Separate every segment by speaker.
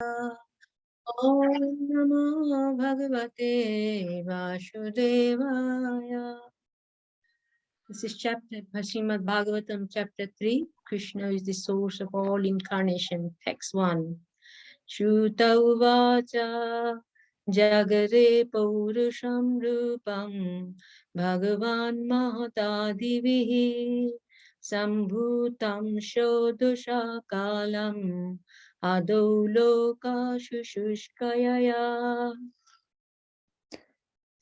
Speaker 1: Om Namo Bhagavate Vasudevaya. This is chapter Srimad Bhagavatam, chapter 3. Krishna is the source of all incarnation. Text 1. Shruta uvacha jagare paurusham rupam Bhagavan Mahatadivihi Sambhutam Shodusha Kalam Adau Loka Shushushkayaya.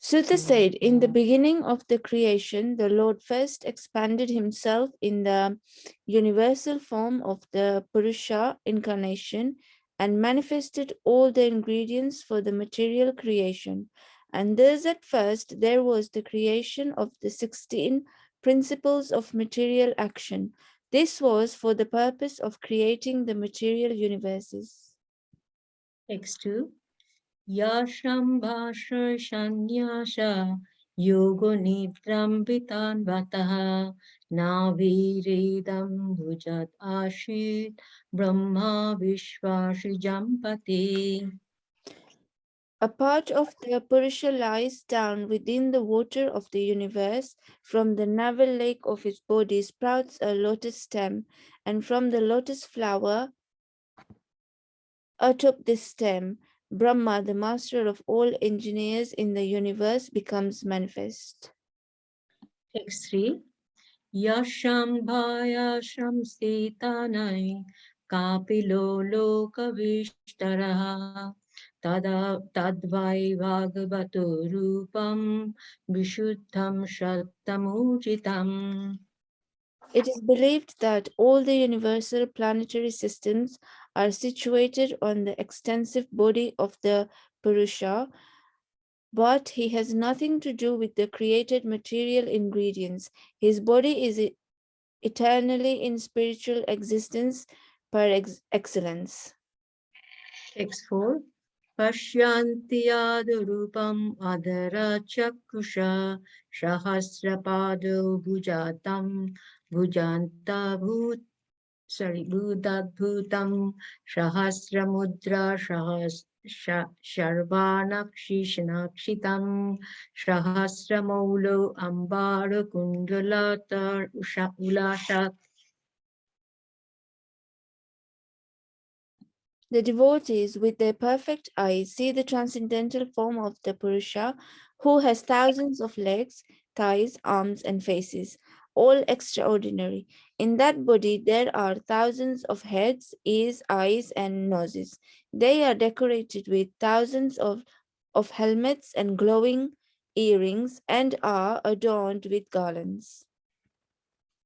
Speaker 2: Sutta said, in the beginning of the creation, the Lord first expanded himself in the universal form of the Purusha incarnation and manifested all the ingredients for the material creation. And thus at first there was the creation of the 16 principles of material action. This was for the purpose of creating the material universes.
Speaker 1: Text 2. Yashambhasha Shanyasha Yogo Nidram Vitan Vataha Naviredam Bhujat Ashit Brahma Vishwashi Jampati.
Speaker 2: A part of the Purusha lies down within the water of the universe. From the navel lake of his body sprouts a lotus stem, and from the lotus flower atop this stem, Brahma, the master of all engineers in the universe, becomes manifest.
Speaker 1: Text 3. Yashambhaya Shamsitanai Kapilo Lokavishtaraha Tadvai Bhagavato Rupam Vishuddham Shattamujitam.
Speaker 2: It is believed that all the universal planetary systems are situated on the extensive body of the Purusha, but he has nothing to do with the created material ingredients. His body is eternally in spiritual existence par excellence.
Speaker 1: Text 4. Pashyanti Adurupam Adara Chakusha Sahasrapado Bhujatam Bhujanta Bhudadbhutam Sahasramudra Sharvanakshishakshitam Sahasramaulo Ambara Kundalatar Ulashat.
Speaker 2: The devotees, with their perfect eyes, see the transcendental form of the Purusha, who has thousands of legs, thighs, arms, and faces, all extraordinary. In that body, there are thousands of heads, ears, eyes, and noses. They are decorated with thousands of helmets and glowing earrings and are adorned with garlands.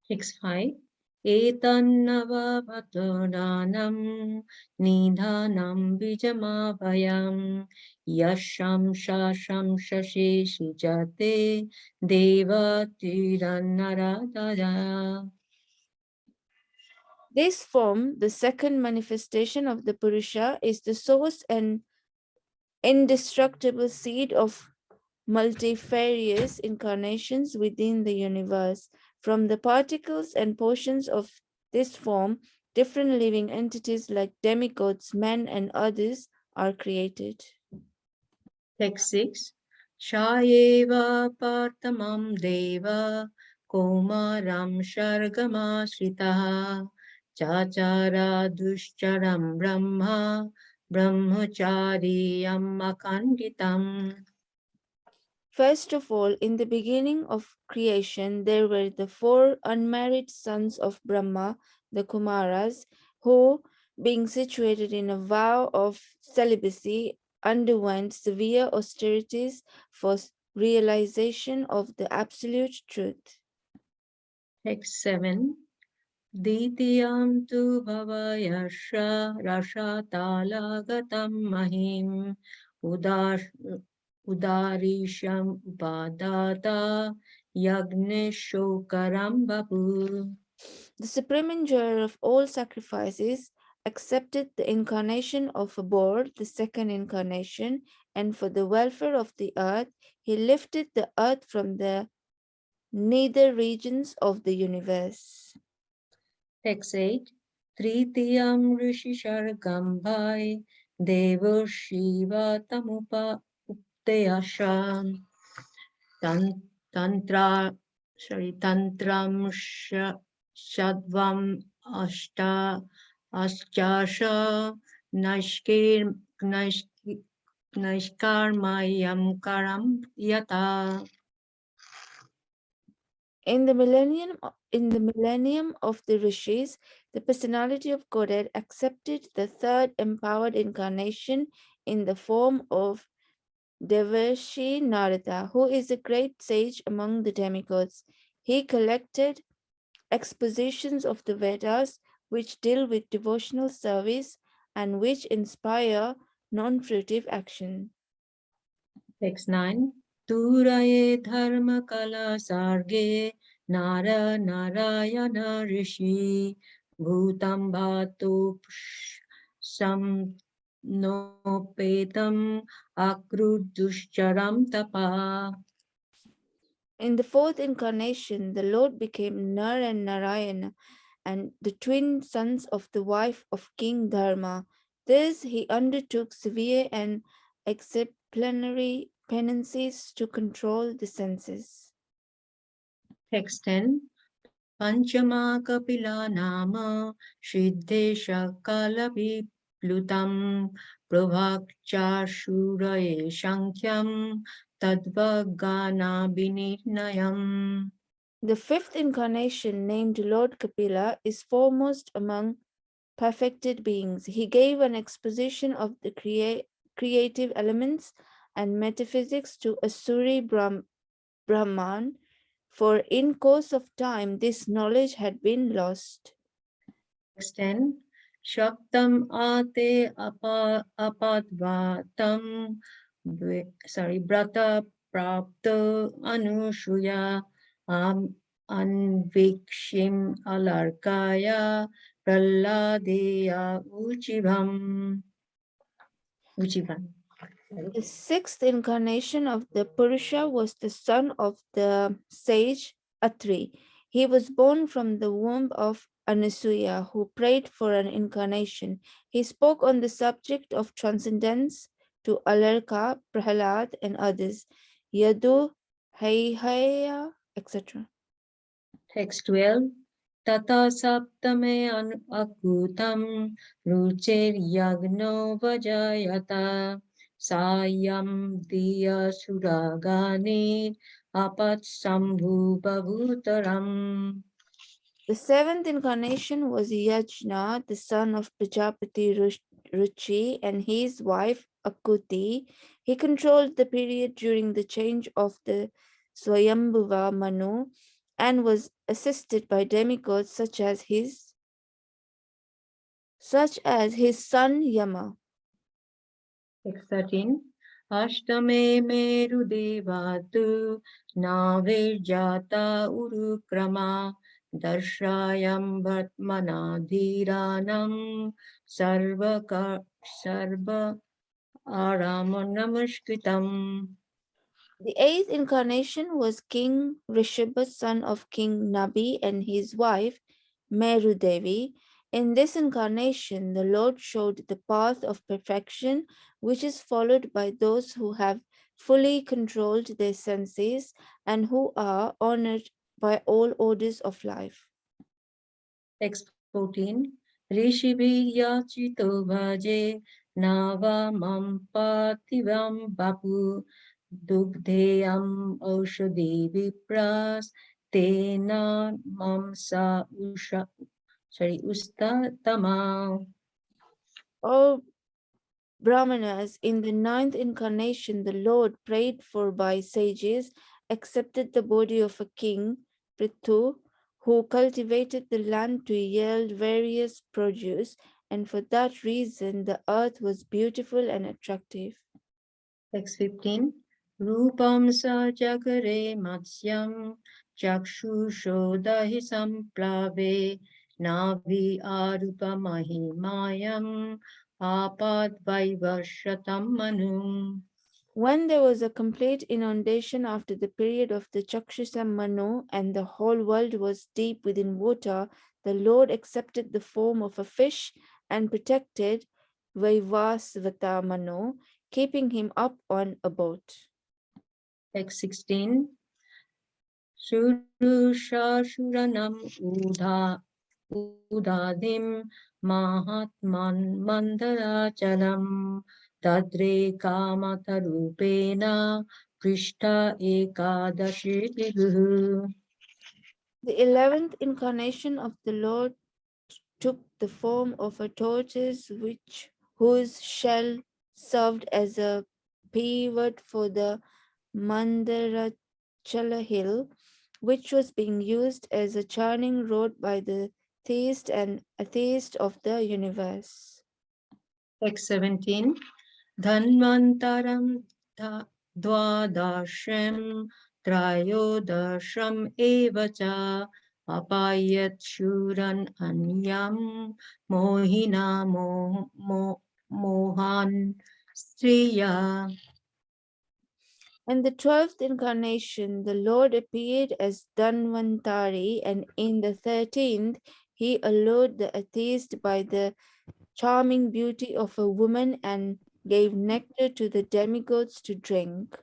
Speaker 1: Text 5. Etannavapatonanam nidhanam bijamabhayam yasham shasham shashishijate devatirannaradaya.
Speaker 2: This form, the second manifestation of the Purusha, is the source and indestructible seed of multifarious incarnations within the universe. From the particles and portions of this form, different living entities like demigods, men, and others are created.
Speaker 1: Text 6. Shayeva partamam deva komaram shargamashritaha chachara dushcharam brahma brahmachariyam akanditam.
Speaker 2: First of all, in the beginning of creation, there were the 4 unmarried sons of Brahma, the Kumaras, who, being situated in a vow of celibacy, underwent severe austerities for realization of the absolute truth.
Speaker 1: Text 7. Ditiyam tu bhavayasha rashatalagatam mahim udarisham upadata yagneshokaram bapu.
Speaker 2: The supreme enjoyer of all sacrifices accepted the incarnation of a boar, the second incarnation, and for the welfare of the earth, he lifted the earth from the nether regions of the universe.
Speaker 1: Text 8. Tritiyam rishi shargam bhai Devo Shiva Tamupa Upteyasha Tantra Tantram Shadvam Ashta Aschasha Nashkir Nashkarmayam Karam Yata.
Speaker 2: In the millennium of the rishis, the personality of Godhead accepted the third empowered incarnation in the form of Devarshi Narada, who is a great sage among the demigods. He collected expositions of the Vedas which deal with devotional service and which inspire non-fruitive action.
Speaker 1: Text 9. Turaye dharma kala sarge nara narayana rishi bhutam bhatu sam nopetam akruduscharam tapa.
Speaker 2: In the fourth incarnation, the Lord became Nar and Narayana, and the twin sons of the wife of King Dharma. This he undertook severe and exemplary penances to control the senses.
Speaker 1: Text 10. Panchama kapila nama Siddhesha kalapi plutam Prabhakcha shuraye shankyam Tadvagana binirnayam.
Speaker 2: The fifth incarnation, named Lord Kapila, is foremost among perfected beings. He gave an exposition of the creative elements and metaphysics to Asuri Brahman, for in course of time this knowledge had been lost.
Speaker 1: Text 10. Shaktam ate apadvatam brata prapto anushuya anvikshim alarkaya prahladeya uchivam.
Speaker 2: The sixth incarnation of the Purusha was the son of the sage Atri. He was born from the womb of Anasuya, who prayed for an incarnation. He spoke on the subject of transcendence to Alarka, Prahalad, and others, Yadu, Haihaya, etc.
Speaker 1: Text 12. Tata saptame akutam rucher yagno vajayata sayam diya suragani apat sambhu bhavutaram.
Speaker 2: The seventh incarnation was Yajna, the son of Prajapati Ruchi, and his wife Akuti. He controlled the period during the change of the Swayambhuva Manu and was assisted by demigods such as his son Yama.
Speaker 1: Text 13. Ashtame meru devatu navirjata urukrama darshayam bhatmana dhiranam sarva Aramanamaskritam.
Speaker 2: The eighth incarnation was King Rishabha, son of King Nabi, and his wife Meru Devi. In this incarnation, the Lord showed the path of perfection, which is followed by those who have fully controlled their senses and who are honored by all orders of life.
Speaker 1: Text 14. Rishibhi yachito bhaje nava mampativam bapu dugdeyam aushadhi vipras tena mamsa ustatama.
Speaker 2: O Brahmanas, in the ninth incarnation, the Lord, prayed for by sages, accepted the body of a king, Prithu, who cultivated the land to yield various produce, and for that reason the earth was beautiful and attractive.
Speaker 1: Text 15. Rupam sa jagare matsyam chakshushodahi samplave navi arupa mahimayam apad vaivashatam manu.
Speaker 2: When there was a complete inundation after the period of the Chakshusa Manu and the whole world was deep within water, the Lord accepted the form of a fish and protected Vaivasvata Mano, keeping him up on a boat.
Speaker 1: Text 16. Shurusha Udadim Mahatman Mandarachalam Tadre Kamatarupena Prishta Ekadashi Vigu.
Speaker 2: The 11th incarnation of the Lord took the form of a tortoise whose shell served as a pivot for the Mandarachala hill, which was being used as a churning road by the theist and atheist of the universe.
Speaker 1: Text 17. Dhanvantaram Dwadasham Trayodasham Evacha Apayat Shuran Anyam Mohina Mohan Striya.
Speaker 2: In the 12th incarnation, the Lord appeared as Dhanvantari, and in the 13th, he allured the atheist by the charming beauty of a woman and gave nectar to the demigods to drink.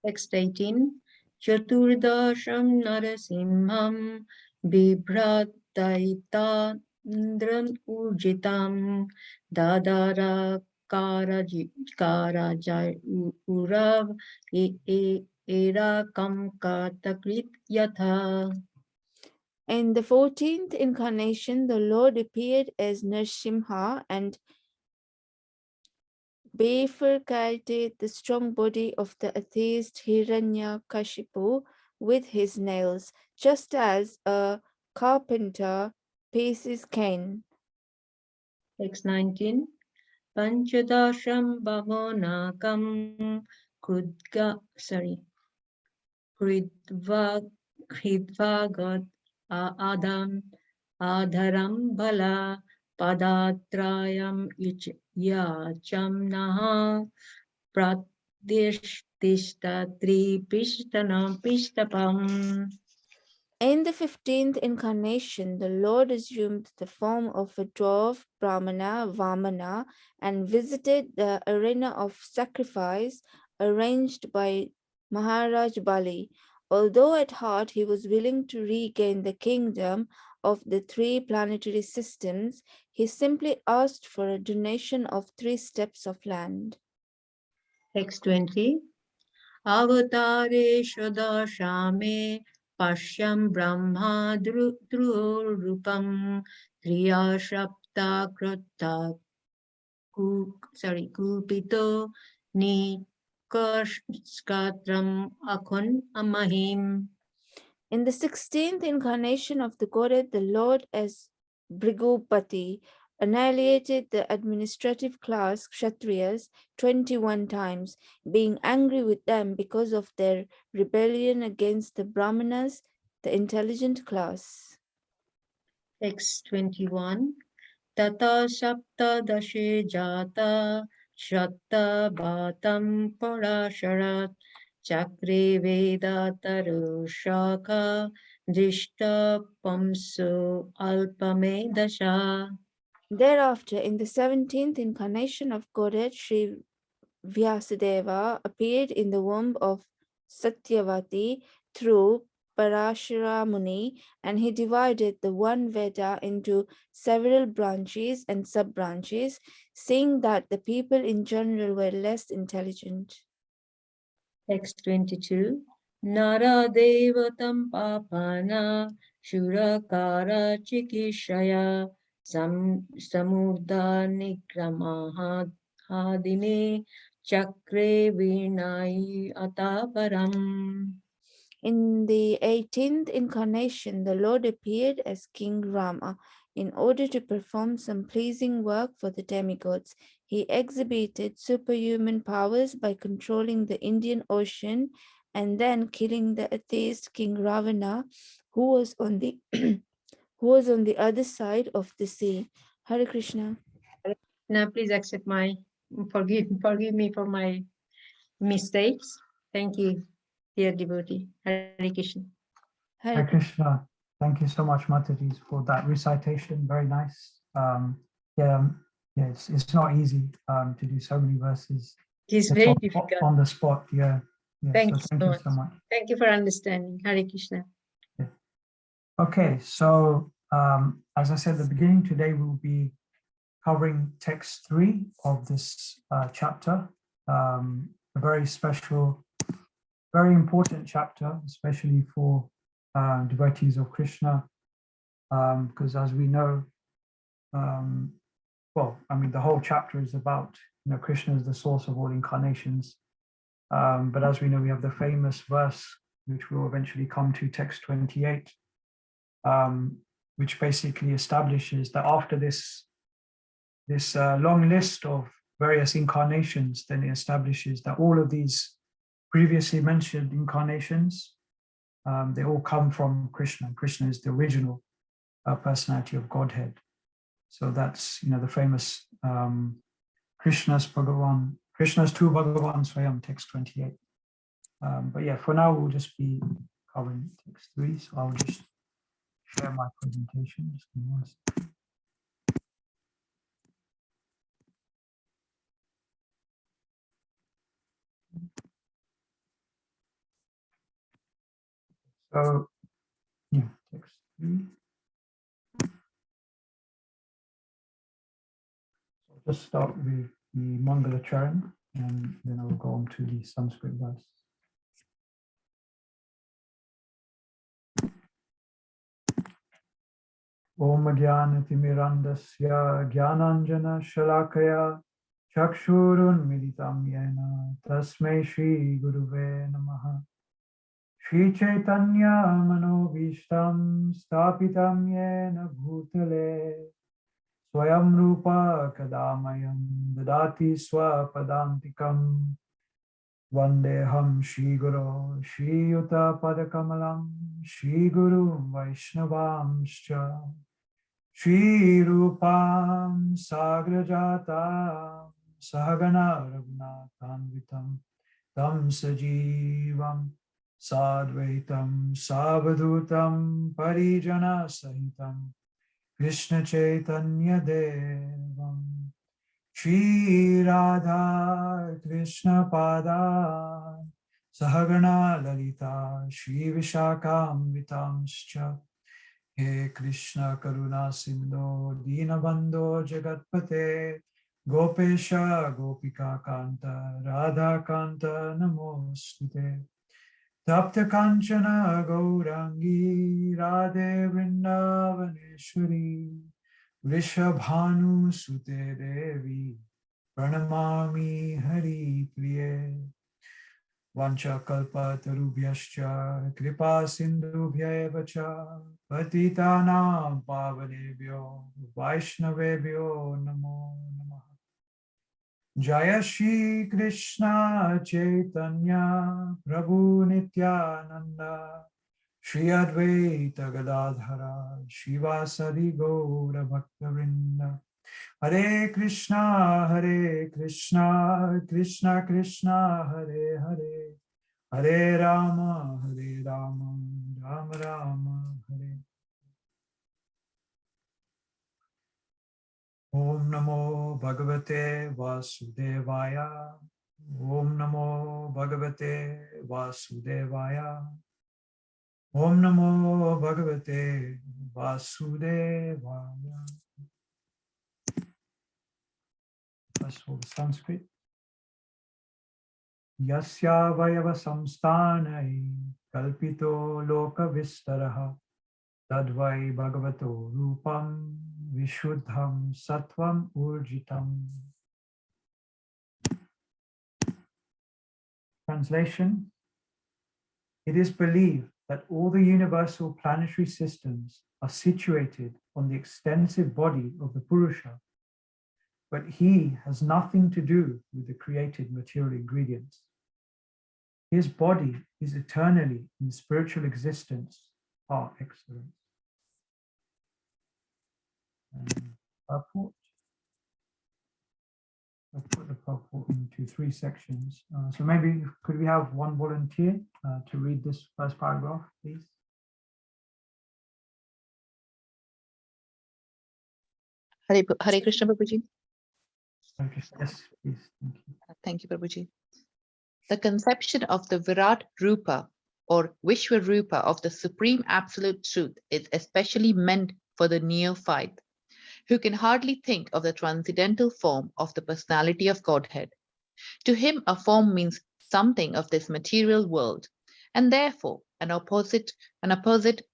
Speaker 1: Text 18. Chaturdasham Narasimham Bibhrataita Indran Urjitam Dadara Karajai Urav Erakam Katakrit Yatha.
Speaker 2: In the 14th incarnation, the Lord appeared as Narsimha and bifurcated the strong body of the atheist Hiranyakashipu with his nails, just as a carpenter paces cane.
Speaker 1: Text 19. Panchadasham Bhamonakam Kridvagat Adam Adharam Bala Padatrayam Yacham Naha Pratishta Tripishtanam Pishtapam.
Speaker 2: In the 15th incarnation, the Lord assumed the form of a dwarf Brahmana Vamana and visited the arena of sacrifice arranged by Maharaj Bali. Although at heart he was willing to regain the kingdom of the three planetary systems, he simply asked for a donation of 3 steps of land.
Speaker 1: Text 20. Avatare Shadashame Pashyam Brahma Drurupam Kriya Shapta Krutta Kupito Nikaskatram Akun Amahim.
Speaker 2: In the 16th incarnation of the Godhead, the Lord as Brigupati annihilated the administrative class Kshatriyas 21 times, being angry with them because of their rebellion against the Brahmanas, the intelligent class.
Speaker 1: Text 21. Tata Sapta Dashe Jata Shatta Bhatam Parasharat Chakre Veda Taru Shaka Drishta Pamsu Alpame Dasha.
Speaker 2: Thereafter, in the 17th incarnation of Godhead, Sri Vyasadeva appeared in the womb of Satyavati through Parashara Muni, and he divided the one Veda into several branches and sub-branches, seeing that the people in general were less intelligent.
Speaker 1: Text 22. Nara Devatam Papana Shurakara Chikishaya Samurda Nikramaha Hadine Chakre Vinai Ataparam.
Speaker 2: In the 18th incarnation, the Lord appeared as King Rama. In order to perform some pleasing work for the demigods, he exhibited superhuman powers by controlling the Indian Ocean and then killing the atheist King Ravana, who was on the who was on the other side of the sea. Hare Krishna.
Speaker 1: Now please accept my forgive me for my mistakes. Thank you, dear devotee. Hare Krishna.
Speaker 2: Hare
Speaker 3: Hare
Speaker 2: Krishna.
Speaker 3: Krishna. Thank you so much, Mataji, for that recitation. Very nice. Yeah, yes, it's not easy to do so many verses.
Speaker 1: It's
Speaker 3: It's
Speaker 1: very
Speaker 3: on,
Speaker 1: difficult.
Speaker 3: on the spot. Yeah.
Speaker 1: Thank
Speaker 3: So
Speaker 1: you
Speaker 3: thank
Speaker 1: so
Speaker 3: you
Speaker 1: much.
Speaker 3: so much.
Speaker 1: Thank you for understanding. Hare Krishna.
Speaker 3: Okay, so as I said at the beginning, today we'll be covering text 3 of this chapter, a very special, very important chapter, especially for devotees of Krishna, because as we know, well, I mean, the whole chapter is about, Krishna is the source of all incarnations. But as we know, we have the famous verse, which we'll eventually come to, text 28, which basically establishes that after this long list of various incarnations, then it establishes that all of these previously mentioned incarnations, they all come from Krishna. Krishna is the original personality of Godhead. So that's, the famous Krishna's tu Bhagavan Swayam, text 28. But yeah, for now, we'll just be covering text 3. So I'll just share my presentation. Just give me one second. So, yeah, text 3. So I'll just start with the Mangala Charan, and then I'll go on to the Sanskrit verse. Om Jnanatimirandasya Jnananjana Shalakaya Chakshurun Militam Yena Tasmai Shri Guruve Namaha Shri Chaitanya Manobishtam Stapitam Yena Bhutale Swayam Rupa Kadamayam Dadati Swapadantikam Vandeham Shri Guru Shri Yuta Padakamalam Shri Guru Vaishnavamscha Shri Rupam Sagrajata Sahagana Raghunathanvitam Tam Sajivam Sadvaitam Savadhutam Parijana Sahitam Krishna Chaitanya Devam Shri Radha Krishna Pada Sahagana Lalita Shri Vishakam He Krishna Karuna Sindhu Dinabandho Jagatpate Gopesha Gopika Kanta Radha Kanta Namostute Tapta Kanchana Gaurangi Radhe Vrindavaneshwari Vrishabhanu Sute Devi Pranamami Hari Priye Vancha kalpa tarubhyascha kripa sindhubhya cha patitanam pavanebhyo vaishnavebhyo namo namaha. Jaya Shri Krishna Chaitanya Prabhu Nityananda Shri Advaita Gadadhara Shivasadi Gaura Bhaktavinda Hare Krishna, Krishna Krishna, Hare Hare, Hare Rama, Rama Rama, Hare. Om Namo Bhagavate Vasudevaya. Om Namo Bhagavate Vasudevaya. Om Namo Bhagavate Vasudevaya. First of all, Sanskrit. Yasya vayava samsthanai kalpito loka vistaraha tadvai bhagavato rupam vishuddham sattvam urjitam. Translation. It is believed that all the universal planetary systems are situated on the extensive body of the Purusha, but he has nothing to do with the created material ingredients. His body is eternally in spiritual existence, par excellence. Purport. I'll put the purport into 3 sections. So maybe could we have one volunteer to read this first paragraph, please?
Speaker 4: Hare Krishna, Prabhuji.
Speaker 3: Okay. Yes, please. Thank you.
Speaker 4: Thank you, Prabhuji. The conception of the Virat Rupa or Vishwarupa of the Supreme Absolute Truth is especially meant for the neophyte, who can hardly think of the transcendental form of the personality of Godhead. To him, a form means something of this material world, and therefore an opposite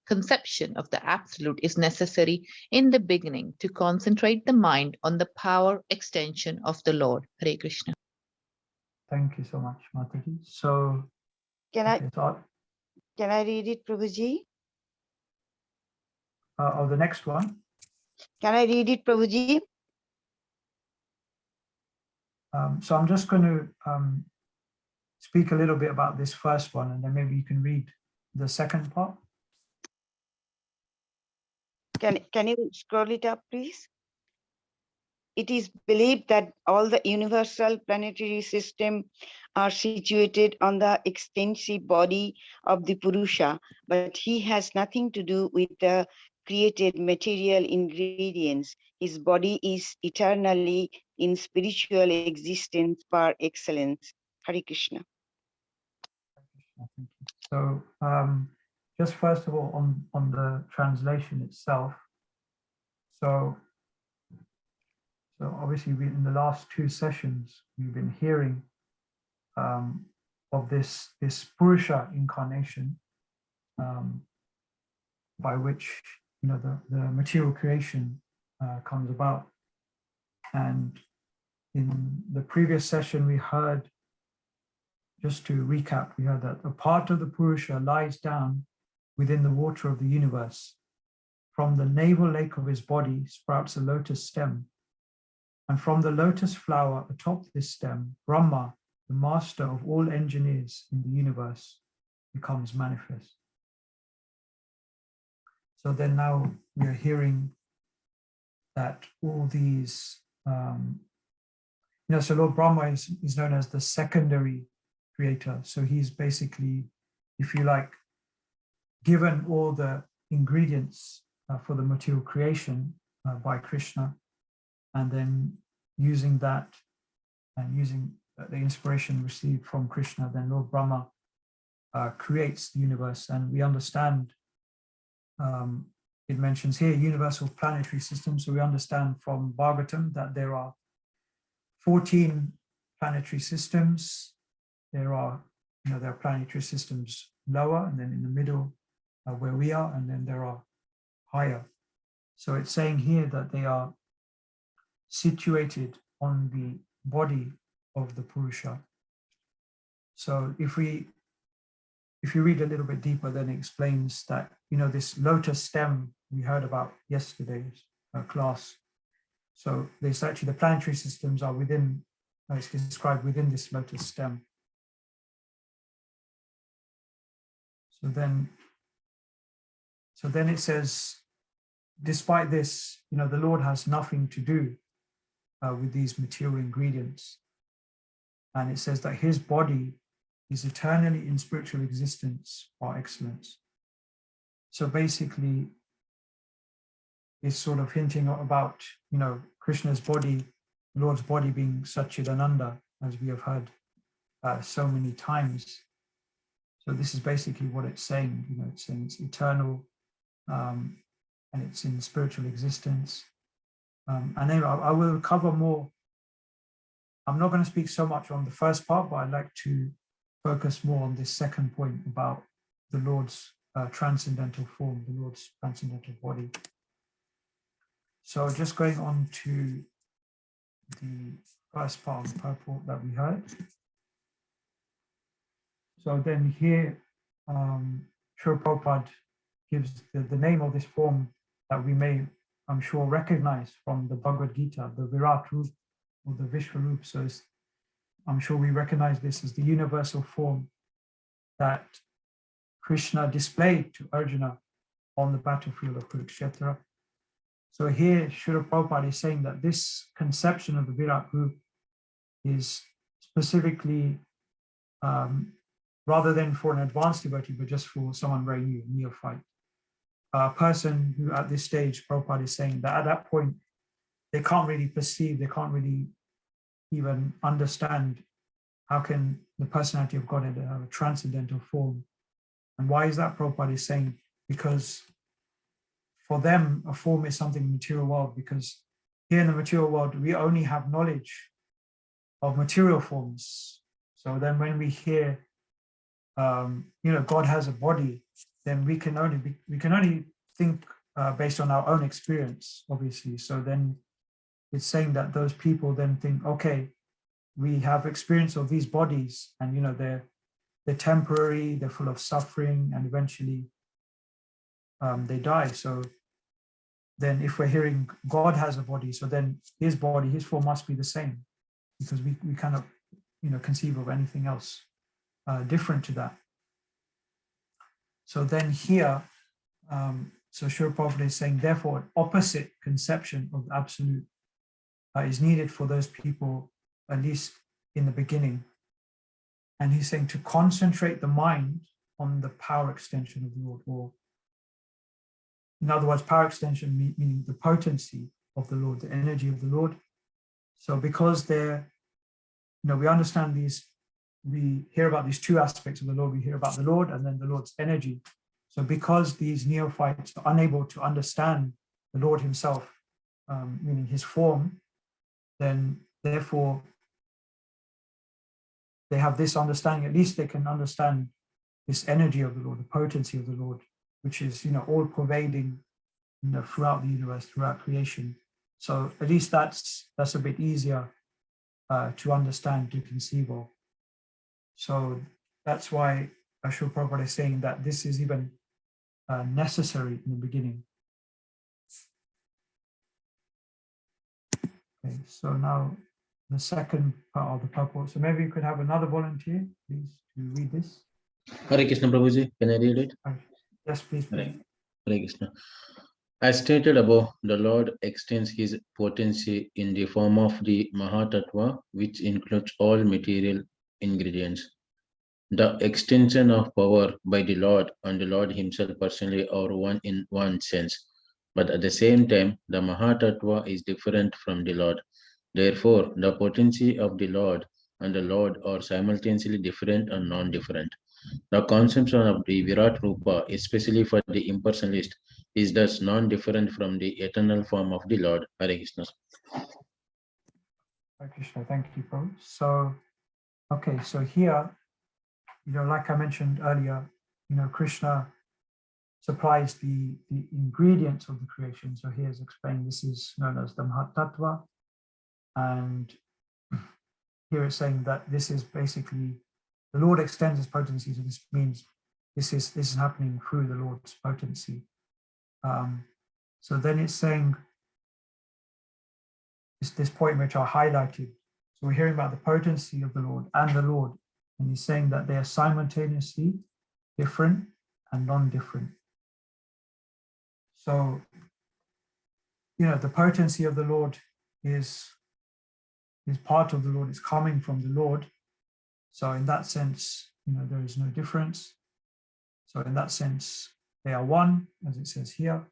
Speaker 4: conception of the Absolute is necessary in the beginning to concentrate the mind on the power extension of the Lord. Hare Krishna.
Speaker 3: Thank you so much, Mataji. So,
Speaker 5: Can
Speaker 3: okay,
Speaker 5: can I read it, Prabhuji?
Speaker 3: the next one.
Speaker 5: Can I read it, Prabhuji?
Speaker 3: So I'm just going to speak a little bit about this first one, and then maybe you can read the second part.
Speaker 5: Can you scroll it up, please? It is believed that all the universal planetary system are situated on the extensive body of the Purusha, but he has nothing to do with the created material ingredients. His body is eternally in spiritual existence par excellence. Hare Krishna.
Speaker 3: Thank you. So just first of all, on the translation itself. So obviously in the last two sessions, we've been hearing of this Purusha incarnation by which the material creation comes about. And in the previous session, we heard, just to recap, we heard that a part of the Purusha lies down within the water of the universe. From the navel lake of his body sprouts a lotus stem. And from the lotus flower atop this stem, Brahma, the master of all engineers in the universe, becomes manifest. So then now we are hearing that all these, so Lord Brahma is known as the secondary creator. So he's basically, if you like, given all the ingredients for the material creation by Krishna, and then using that and using the inspiration received from Krishna, then Lord Brahma creates the universe. And we understand, it mentions here universal planetary system. So we understand from Bhagavatam that there are 14 planetary systems. There are planetary systems lower, and then in the middle where we are, and then there are higher. So it's saying here that they are situated on the body of the Purusha. So if you read a little bit deeper, then it explains that, this lotus stem we heard about yesterday's class. So there's actually the planetary systems are within, it's described within this lotus stem. So then it says, despite this, the Lord has nothing to do with these material ingredients. And it says that his body is eternally in spiritual existence par excellence. So basically, it's sort of hinting about, Krishna's body, the Lord's body being Satchidananda, as we have heard so many times. So this is basically what it's saying, it's saying it's eternal, and it's in spiritual existence. And then I will cover more. I'm not going to speak so much on the first part, but I'd like to focus more on this second point about the Lord's transcendental form, the Lord's transcendental body. So just going on to the first part of the purport that we heard. So then here, Srila Prabhupada gives the name of this form that we may, I'm sure, recognize from the Bhagavad Gita, the Virat Rup or the Vishwarup. So I'm sure we recognize this as the universal form that Krishna displayed to Arjuna on the battlefield of Kurukshetra. So here, Srila Prabhupada is saying that this conception of the Virat Rup is specifically, rather than for an advanced devotee, but just for someone very new, neophyte. A person who at this stage, Prabhupada is saying that at that point, they can't really perceive, they can't really even understand how can the personality of Godhead have a transcendental form. And why is that? Prabhupada is saying, because for them, a form is something in the material world, because here in the material world, we only have knowledge of material forms. So then when we hear, God has a body, then we can only think based on our own experience, obviously. So then it's saying that those people then think, okay, we have experience of these bodies, and they're temporary, they're full of suffering, and eventually they die. So then if we're hearing God has a body, so then his body, his form must be the same, because we cannot conceive of anything else different to that. So then here, so Srila Prabhupada is saying, therefore, an opposite conception of the absolute is needed for those people, at least in the beginning. And he's saying to concentrate the mind on the power extension of the Lord, or in other words, power extension meaning the potency of the Lord, the energy of the Lord. So because we understand these, we hear about these two aspects of the Lord. We hear about the Lord and then the Lord's energy. So because these neophytes are unable to understand the Lord himself, meaning his form, then therefore they have this understanding, at least they can understand this energy of the Lord, the potency of the Lord, which is, all pervading, throughout the universe, throughout creation. So at least that's a bit easier to understand, to conceive of. So that's why Srila Prabhupada is saying that this is even necessary in the beginning. Okay, so now the second part of the purport. So maybe you could have another volunteer, please, to read this.
Speaker 6: Hare Krishna Prabhuji, can I read it?
Speaker 3: Yes, please.
Speaker 6: Hare Krishna. As stated above, the Lord extends his potency in the form of the Mahatattva, which includes all material ingredients. The extension of power by the Lord and the Lord himself personally are one in one sense. But at the same time, the Mahatattva is different from the Lord. Therefore, the potency of the Lord and the Lord are simultaneously different and non-different. The conception of the Virat Rupa, especially for the impersonalist, is thus non-different from the eternal form of the Lord. Hare Krishna.
Speaker 3: Hare Krishna, thank you, Prabhu. So, okay, so here, like I mentioned earlier, Krishna supplies the ingredients of the creation. So here's explained, this is known as the Mahatattva. And here it's saying that this is basically, the Lord extends his potency. So this means this is happening through the Lord's potency. So then it's saying, it's this point which I highlighted. So we're hearing about the potency of the Lord and the Lord. And he's saying that they are simultaneously different and non-different. So, the potency of the Lord is part of the Lord, is coming from the Lord. So in that sense, there is no difference. So in that sense, they are one, as it says here.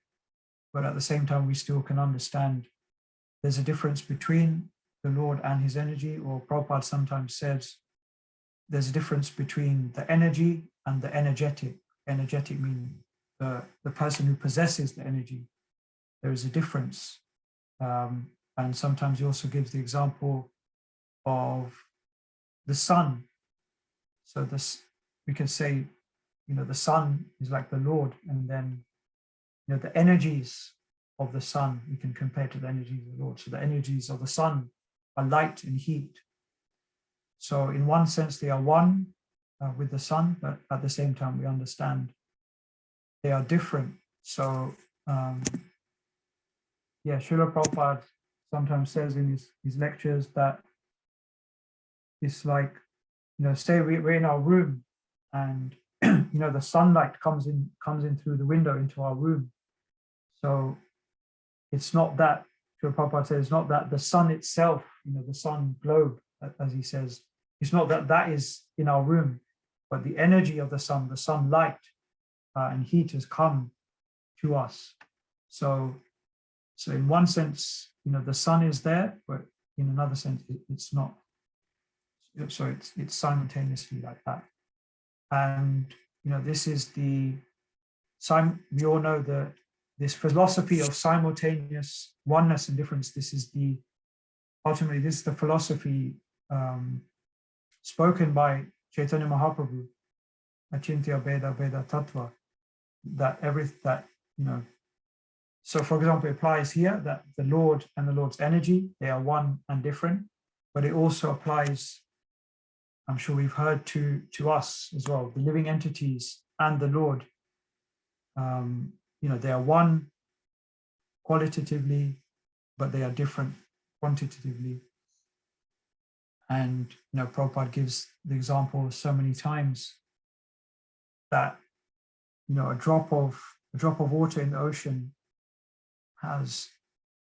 Speaker 3: But at the same time, we still can understand there's a difference between the Lord and his energy, or Prabhupada sometimes says there's a difference between the energy and the energetic. Energetic meaning the person who possesses the energy. There is a difference. And sometimes he also gives the example of the sun. So this, we can say, the sun is like the Lord, and then, the energies of the sun, we can compare to the energies of the Lord. So the energies of the sun are light and heat. So in one sense, they are one with the sun, but at the same time, we understand they are different. So, Srila Prabhupada sometimes says in his lectures that it's like, say we're in our room and, the sunlight comes in through the window into our room. So it's not that, Srila Prabhupada says, it's not that the sun itself, the sun globe, as he says, it's not that is in our room, but the energy of the sunlight and heat has come to us. So in one sense, the sun is there, but in another sense, it's not. So it's simultaneously like that. And this is we all know that this philosophy of simultaneous oneness and difference. Ultimately this is the philosophy spoken by Chaitanya Mahaprabhu, Achintya Veda Veda Tattva, so for example, it applies here that the Lord and the Lord's energy, they are one and different, but it also applies, I'm sure we've heard, to us as well, the living entities and the Lord. They are one qualitatively, but they are different quantitatively. And Prabhupada gives the example so many times that a drop of water in the ocean has,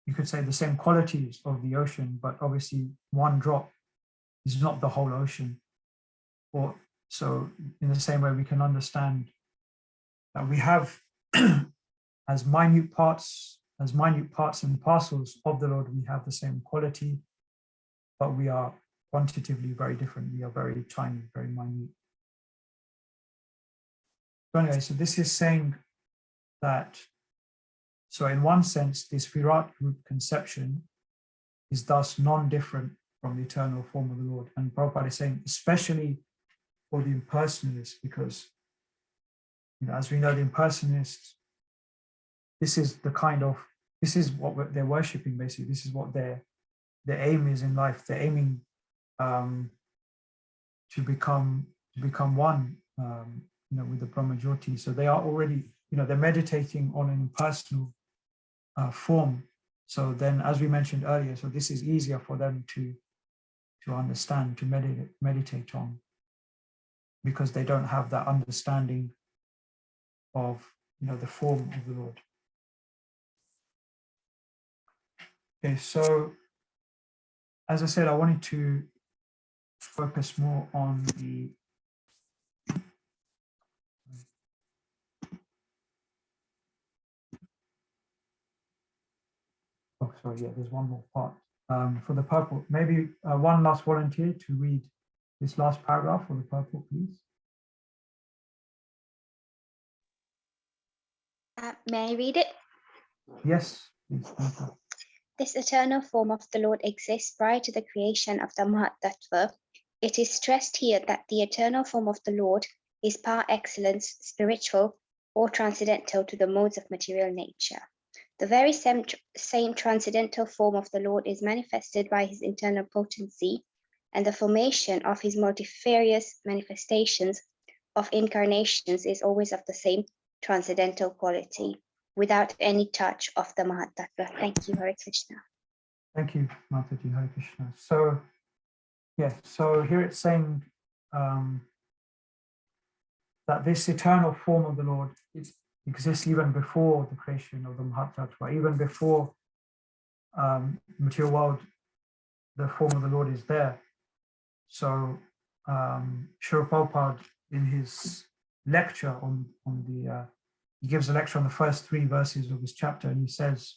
Speaker 3: you could say, the same qualities of the ocean, but obviously one drop is not the whole ocean. Or so in the same way we can understand that we have as minute parts and parcels of the Lord, we have the same quality, but we are quantitatively very different. We are very tiny, very minute. So anyway, so this is saying that, so in one sense, this Virat group conception is thus non-different from the eternal form of the Lord. And Prabhupada is saying, especially for the impersonalists, because as we know, the impersonalists, this is what they're worshipping, basically. This is what their aim is in life. They're aiming to become one, with the Brahma Jyoti. So they are already, they're meditating on an impersonal form. So then, as we mentioned earlier, so this is easier for them to understand, to meditate on, because they don't have that understanding of the form of the Lord. Okay, so as I said, I wanted to focus more on the there's one more part for the purport. Maybe one last volunteer to read this last paragraph for the purport, please.
Speaker 7: May I read it?
Speaker 3: Yes, please. Thank you.
Speaker 7: This eternal form of the Lord exists prior to the creation of the Mahat Tattva. It is stressed here that the eternal form of the Lord is par excellence spiritual or transcendental to the modes of material nature. The very same transcendental form of the Lord is manifested by his internal potency, and the formation of his multifarious manifestations of incarnations is always of the same transcendental quality, without any touch of the Mahat Tattva. Thank you, Hare Krishna.
Speaker 3: Thank you, Mataji. Hare Krishna. So, so here it's saying that this eternal form of the Lord exists even before the creation of the Mahat Tattva, even before material world, the form of the Lord is there. So, Srila Prabhupada, in his lecture he gives a lecture on the first 3 verses of this chapter, and he says,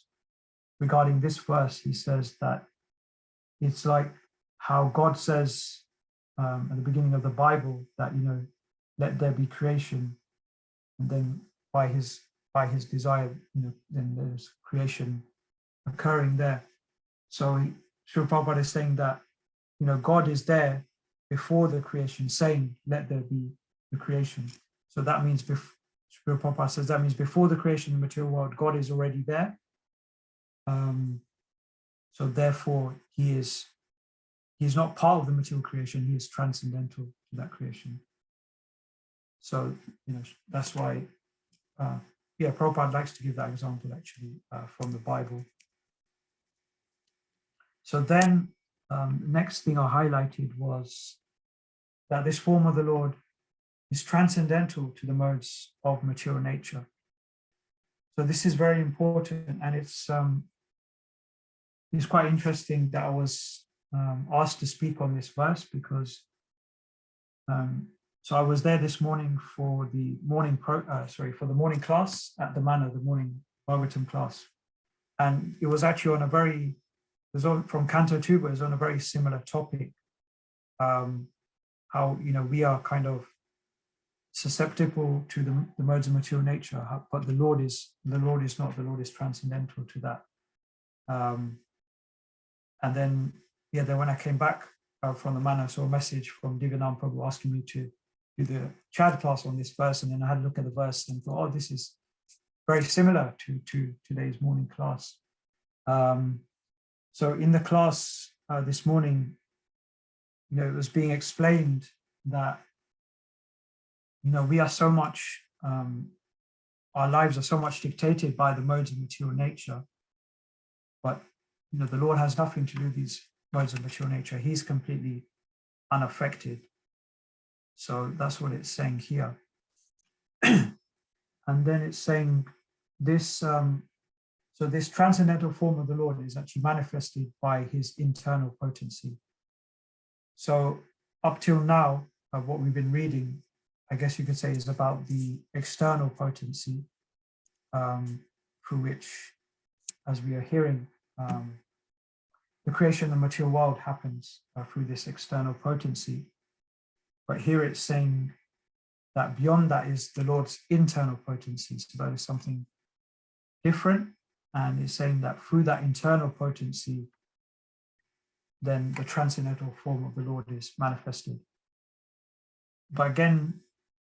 Speaker 3: regarding this verse, he says that it's like how God says at the beginning of the Bible that, let there be creation, and then by his desire, then there's creation occurring there. So Srila Prabhupada is saying that, God is there before the creation, saying, let there be the creation. So that means, Srila Prabhupada says, that means before the creation of the material world, God is already there. So therefore, he's not part of the material creation, he is transcendental to that creation. So, that's why, Prabhupada likes to give that example actually from the Bible. So then, next thing I highlighted was that this form of the Lord is transcendental to the modes of material nature. So this is very important, and it's quite interesting that I was asked to speak on this verse, because so I was there this morning for the morning for the morning class at the Manor, the morning Bhagavatam class, and it was actually on a very was on from Canto 2, but it was on a very similar topic. How, you know, we are kind of susceptible to the modes of material nature, but the Lord is not. The Lord is transcendental to that. And then, yeah, then when I came back from the man, I saw a message from Divyanam Prabhu asking me to do the CHAD class on this verse, and then I had a look at the verse and thought, oh, this is very similar to today's morning class. So in the class this morning, you know, it was being explained that, you know, we are so much, our lives are so much dictated by the modes of material nature, but, you know, the Lord has nothing to do with these modes of material nature. He's completely unaffected. So that's what it's saying here. And then it's saying this, so this transcendental form of the Lord is actually manifested by his internal potency. So up till now, what we've been reading, I guess you could say, is about the external potency, through which, as we are hearing, the creation of the material world happens through this external potency. But here it's saying that beyond that is the Lord's internal potency. So that is something different. And it's saying that through that internal potency, then the transcendental form of the Lord is manifested. But again,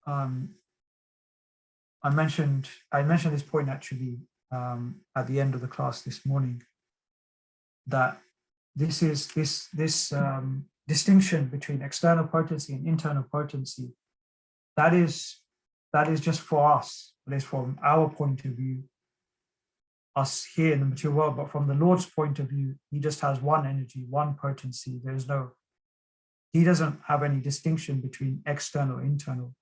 Speaker 3: I mentioned this point actually at the end of the class this morning, that this is this distinction between external potency and internal potency, that is just for us, at least from our point of view, us here in the material world. But from the Lord's point of view, he just has one energy, one potency. He doesn't have any distinction between external and internal.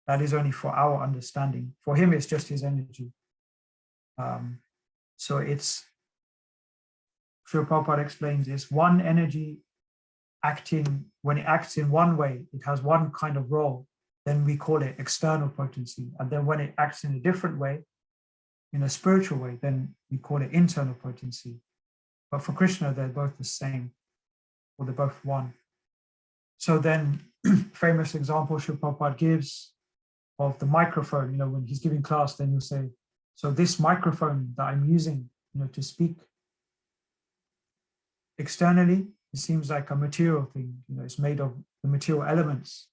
Speaker 3: That is only for our understanding. For him, it's just his energy. So it's, Srila Prabhupada explains, it's one energy acting, when it acts in one way, it has one kind of role, then we call it external potency. And then when it acts in a different way, in a spiritual way, then we call it internal potency. But for Krishna, they're both the same, or they're both one. So then, famous example Srila Prabhupada gives of the microphone, you know, when he's giving class, then you'll say, so this microphone that I'm using, you know, to speak externally, it seems like a material thing, you know, it's made of the material elements.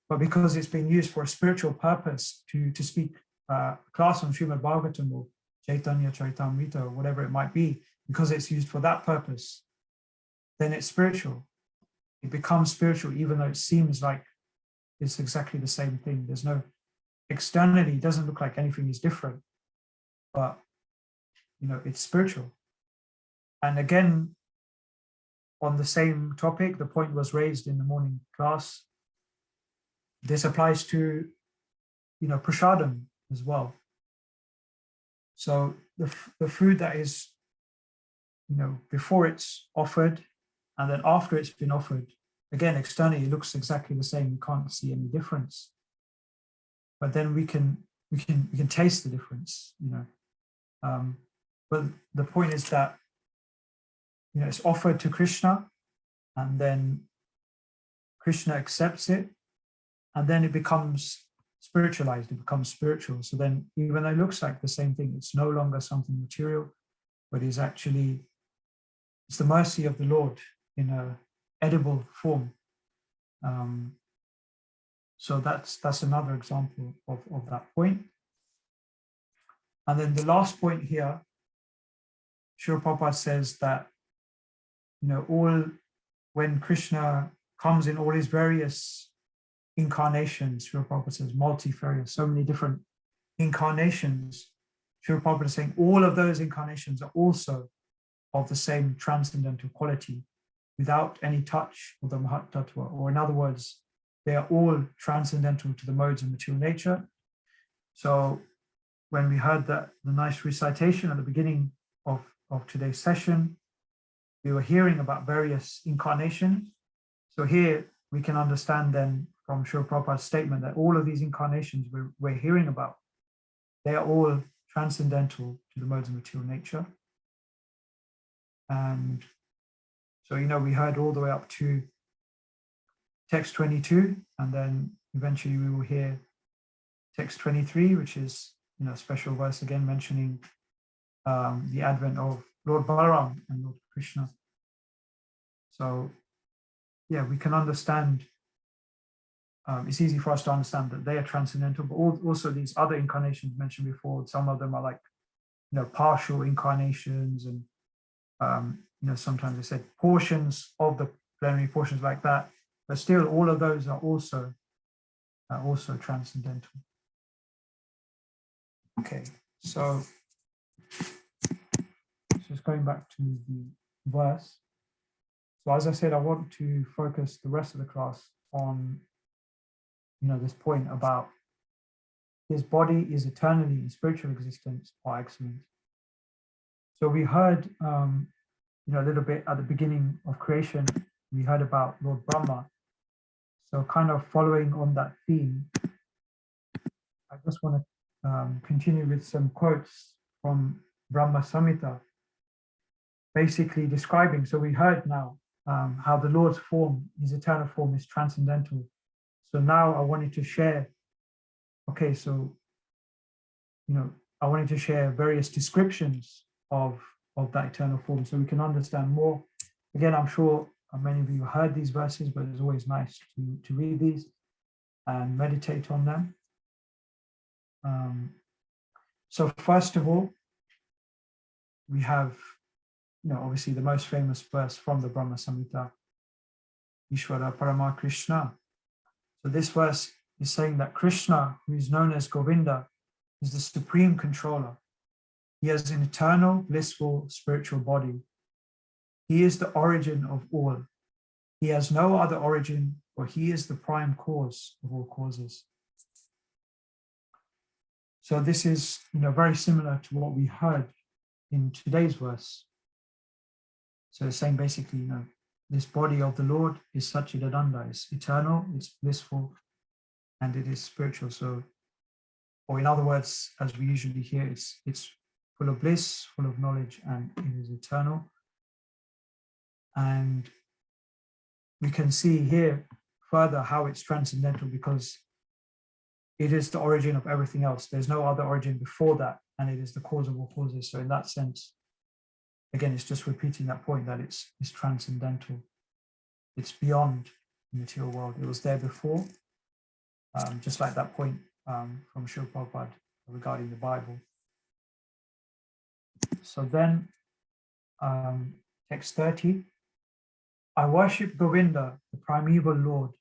Speaker 3: But because it's being used for a spiritual purpose to speak class on Srimad Bhagavatam or Chaitanya Charitamrita or whatever it might be, because it's used for that purpose, then it's spiritual. It becomes spiritual, even though it seems like it's exactly the same thing. There's no, externally, it doesn't look like anything is different, but, you know, it's spiritual. And again, on the same topic, the point was raised in the morning class. This applies to, you know, prasadam as well. So the food that is, you know, before it's offered and then after it's been offered, again, externally, it looks exactly the same. You can't see any difference. But then we can taste the difference, you know. But the point is that, you know, it's offered to Krishna, and then Krishna accepts it, and then it becomes spiritualized, it becomes spiritual. So then, even though it looks like the same thing, it's no longer something material, but it's actually, it's the mercy of the Lord in a edible form. So that's another example of that point. And then the last point here, Srila Prabhupada says that, you know, when Krishna comes in all his various incarnations, Srila Prabhupada says multifarious, so many different incarnations, Srila Prabhupada is saying all of those incarnations are also of the same transcendental quality, without any touch of the Mahat Tattva, or in other words, they are all transcendental to the modes of material nature. So when we heard the nice recitation at the beginning of today's session, we were hearing about various incarnations. So here we can understand then from Srila Prabhupada's statement that all of these incarnations we're hearing about, they are all transcendental to the modes of material nature. And So, we heard all the way up to text 22, and then eventually we will hear text 23, which is, a special verse again mentioning the advent of Lord Balaram and Lord Krishna. So, yeah, we can understand, it's easy for us to understand that they are transcendental, but also these other incarnations mentioned before, some of them are like, partial incarnations, and, sometimes they said portions of the plenary, portions like that, but still all of those are also transcendental. Okay, so just going back to the verse. So as I said, I want to focus the rest of the class on, this point about his body is eternally in spiritual existence par excellence. So we heard, a little bit at the beginning of creation, we heard about Lord Brahma. So kind of following on that theme, I just want to continue with some quotes from Brahma Samhita, basically describing, so we heard now how the Lord's form, his eternal form, is transcendental. So now I wanted to share, okay, so, I wanted to share various descriptions of that eternal form so we can understand more. Again, I'm sure many of you heard these verses, but it's always nice to read these and meditate on them. So first of all, we have, obviously the most famous verse from the Brahma Samhita, Ishvara Parama Krishna. So this verse is saying that Krishna, who is known as Govinda, is the supreme controller. He has an eternal, blissful, spiritual body. He is the origin of all. He has no other origin, for he is the prime cause of all causes. So this is, very similar to what we heard in today's verse. So it's saying basically, this body of the Lord is Satchidananda, it's eternal, it's blissful, and it is spiritual. So, or in other words, as we usually hear, it's full of bliss, full of knowledge, and it is eternal. And we can see here further how it's transcendental, because it is the origin of everything else. There's no other origin before that, and it is the cause of all causes. So in that sense, again, it's just repeating that point that it's transcendental. It's beyond the material world. It was there before, just like that point from Srila Prabhupada regarding the Bible. So then, text 30, I worship Govinda, the primeval Lord,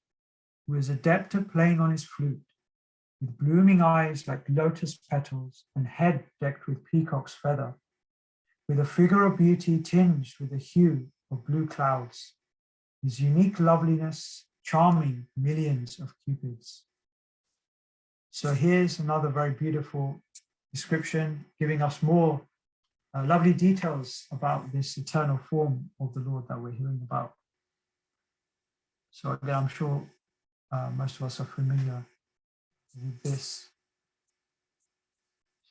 Speaker 3: who is adept at playing on his flute, with blooming eyes like lotus petals and head decked with peacock's feather, with a figure of beauty tinged with the hue of blue clouds, his unique loveliness charming millions of cupids. So here's another very beautiful description, giving us more lovely details about this eternal form of the Lord that we're hearing about. So again, I'm sure most of us are familiar with this.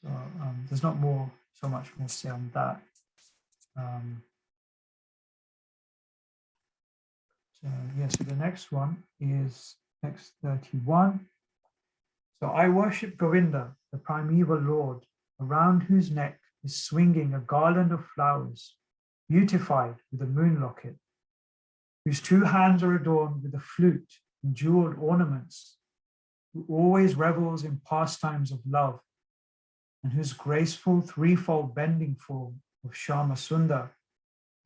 Speaker 3: So there's not so much more to say on that. So the next one is text 31. So I worship Govinda, the primeval Lord, around whose neck is swinging a garland of flowers, beautified with a moon locket, whose two hands are adorned with a flute and jeweled ornaments, who always revels in pastimes of love, and whose graceful threefold bending form of Shama Sundar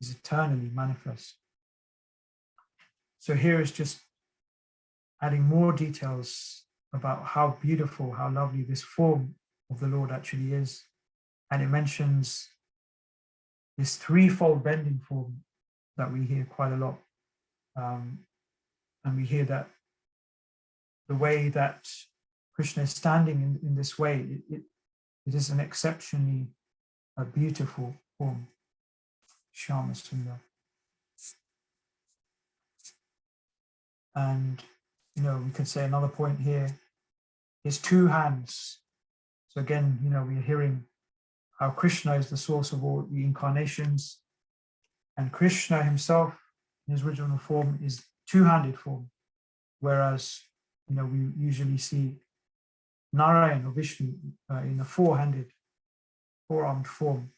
Speaker 3: is eternally manifest. So here is just adding more details about how beautiful, how lovely this form of the Lord actually is. And it mentions this threefold bending form that we hear quite a lot. And we hear that the way that Krishna is standing in this way, it is an exceptionally beautiful form, Shama Sundar. And, we could say another point here, his two hands. So again, we're hearing how Krishna is the source of all the incarnations, and Krishna himself his original form is two-handed form, whereas we usually see Narayan or Vishnu in a four-handed, four-armed form.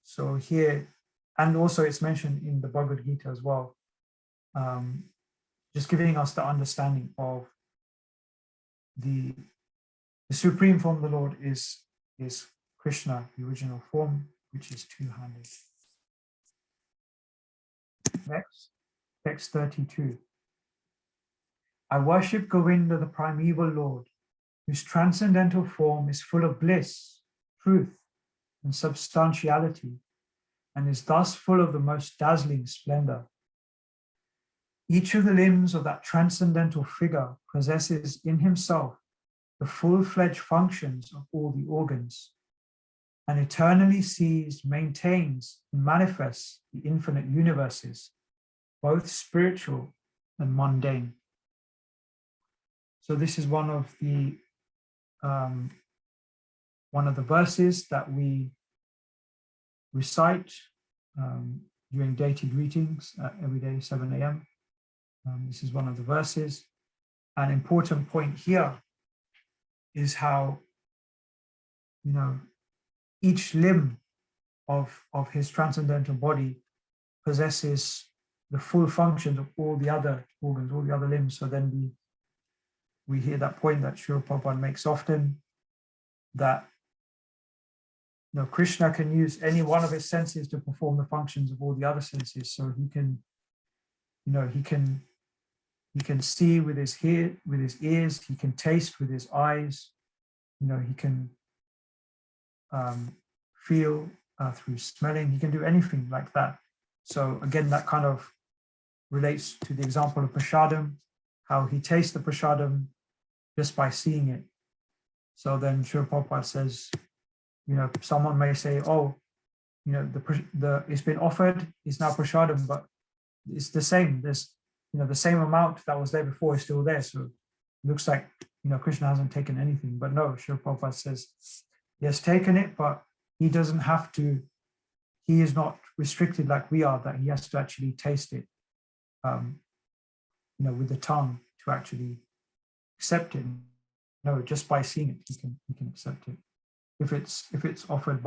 Speaker 3: So here, and also it's mentioned in the Bhagavad Gita as well, just giving us the understanding of the supreme form of the Lord is Krishna, the original form, which is two-handed. Next, text 32. I worship Govinda, the primeval Lord, whose transcendental form is full of bliss, truth, and substantiality, and is thus full of the most dazzling splendor. Each of the limbs of that transcendental figure possesses in himself the full-fledged functions of all the organs, and eternally sees, maintains, and manifests the infinite universes, both spiritual and mundane. So this is one of the verses that we recite during deity greetings every day, 7 a.m. This is one of the verses. An important point here is how, each limb of his transcendental body possesses the full functions of all the other organs, all the other limbs. So then we hear that point that Srila Prabhupada makes often, that Krishna can use any one of his senses to perform the functions of all the other senses. So he can see with his ears, he can taste with his eyes, he can feel through smelling, he can do anything like that. So again, that kind of relates to the example of prasadam, how he tastes the prasadam just by seeing it. So then Srila Prabhupada says, someone may say, oh, it's been offered, it's now prasadam, but it's the same. There's, the same amount that was there before is still there. So it looks like, Krishna hasn't taken anything. But no, Srila Prabhupada says, he has taken it, but he doesn't have to, he is not restricted like we are, that he has to actually taste it, with the tongue to actually accept it. No, just by seeing it, he can accept it. If it's offered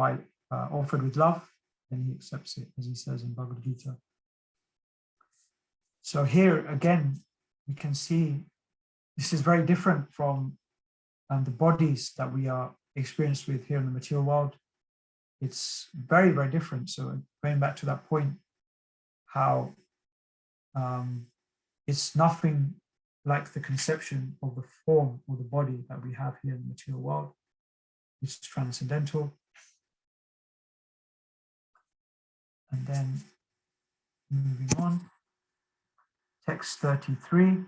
Speaker 3: offered with love, then he accepts it, as he says in Bhagavad Gita. So here again, we can see this is very different from the bodies that we are experienced with here in the material world. It's very, very different. So going back to that point, how it's nothing like the conception of the form or the body that we have here in the material world. It's transcendental. And then moving on, text 33.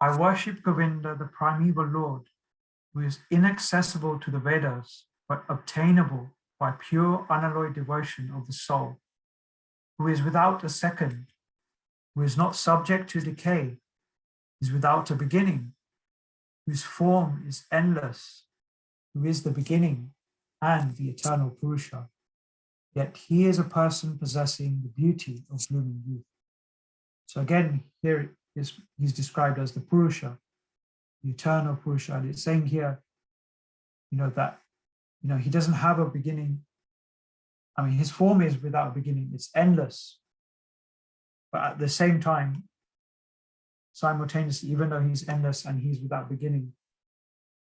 Speaker 3: I worship Govinda, the primeval Lord, who is inaccessible to the Vedas, but obtainable by pure unalloyed devotion of the soul, who is without a second, who is not subject to decay, is without a beginning, whose form is endless, who is the beginning and the eternal Purusha. Yet he is a person possessing the beauty of blooming youth. So again, here he's described as the Purusha, the eternal Purusha. And it's saying here, that, he doesn't have a beginning. I mean, his form is without a beginning, it's endless. But at the same time, simultaneously, even though he's endless and he's without beginning,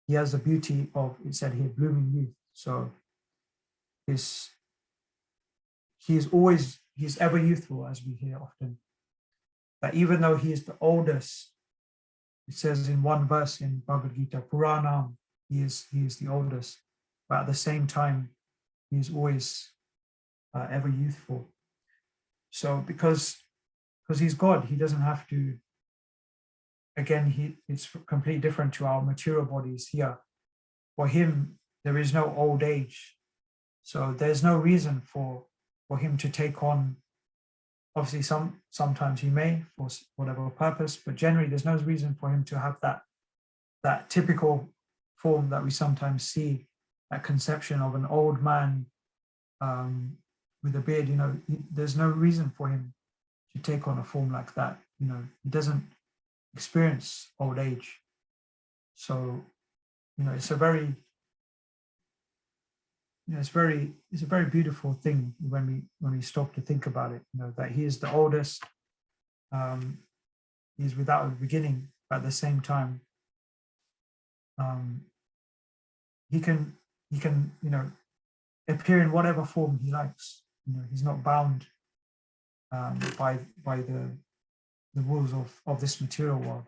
Speaker 3: he has the beauty of, it said here, blooming youth. So he's ever youthful, as we hear often. That even though he is the oldest, it says in one verse in Bhagavad Gita, Puranam, he is the oldest, but at the same time, he is always ever youthful. So because he's God, he doesn't have to, again, it's completely different to our material bodies here. For him, there is no old age. So there's no reason for him to take on, obviously sometimes he may for whatever purpose, but generally there's no reason for him to have that typical form that we sometimes see, that conception of an old man with a beard. There's no reason for him to take on a form like that. You know, he doesn't experience old age. So, you know, it's a very, you know, it's a very beautiful thing when we stop to think about it. You know, that he is the oldest. He's without a beginning, but at the same time, he can, you know, appear in whatever form he likes. You know, he's not bound by the rules of this material world.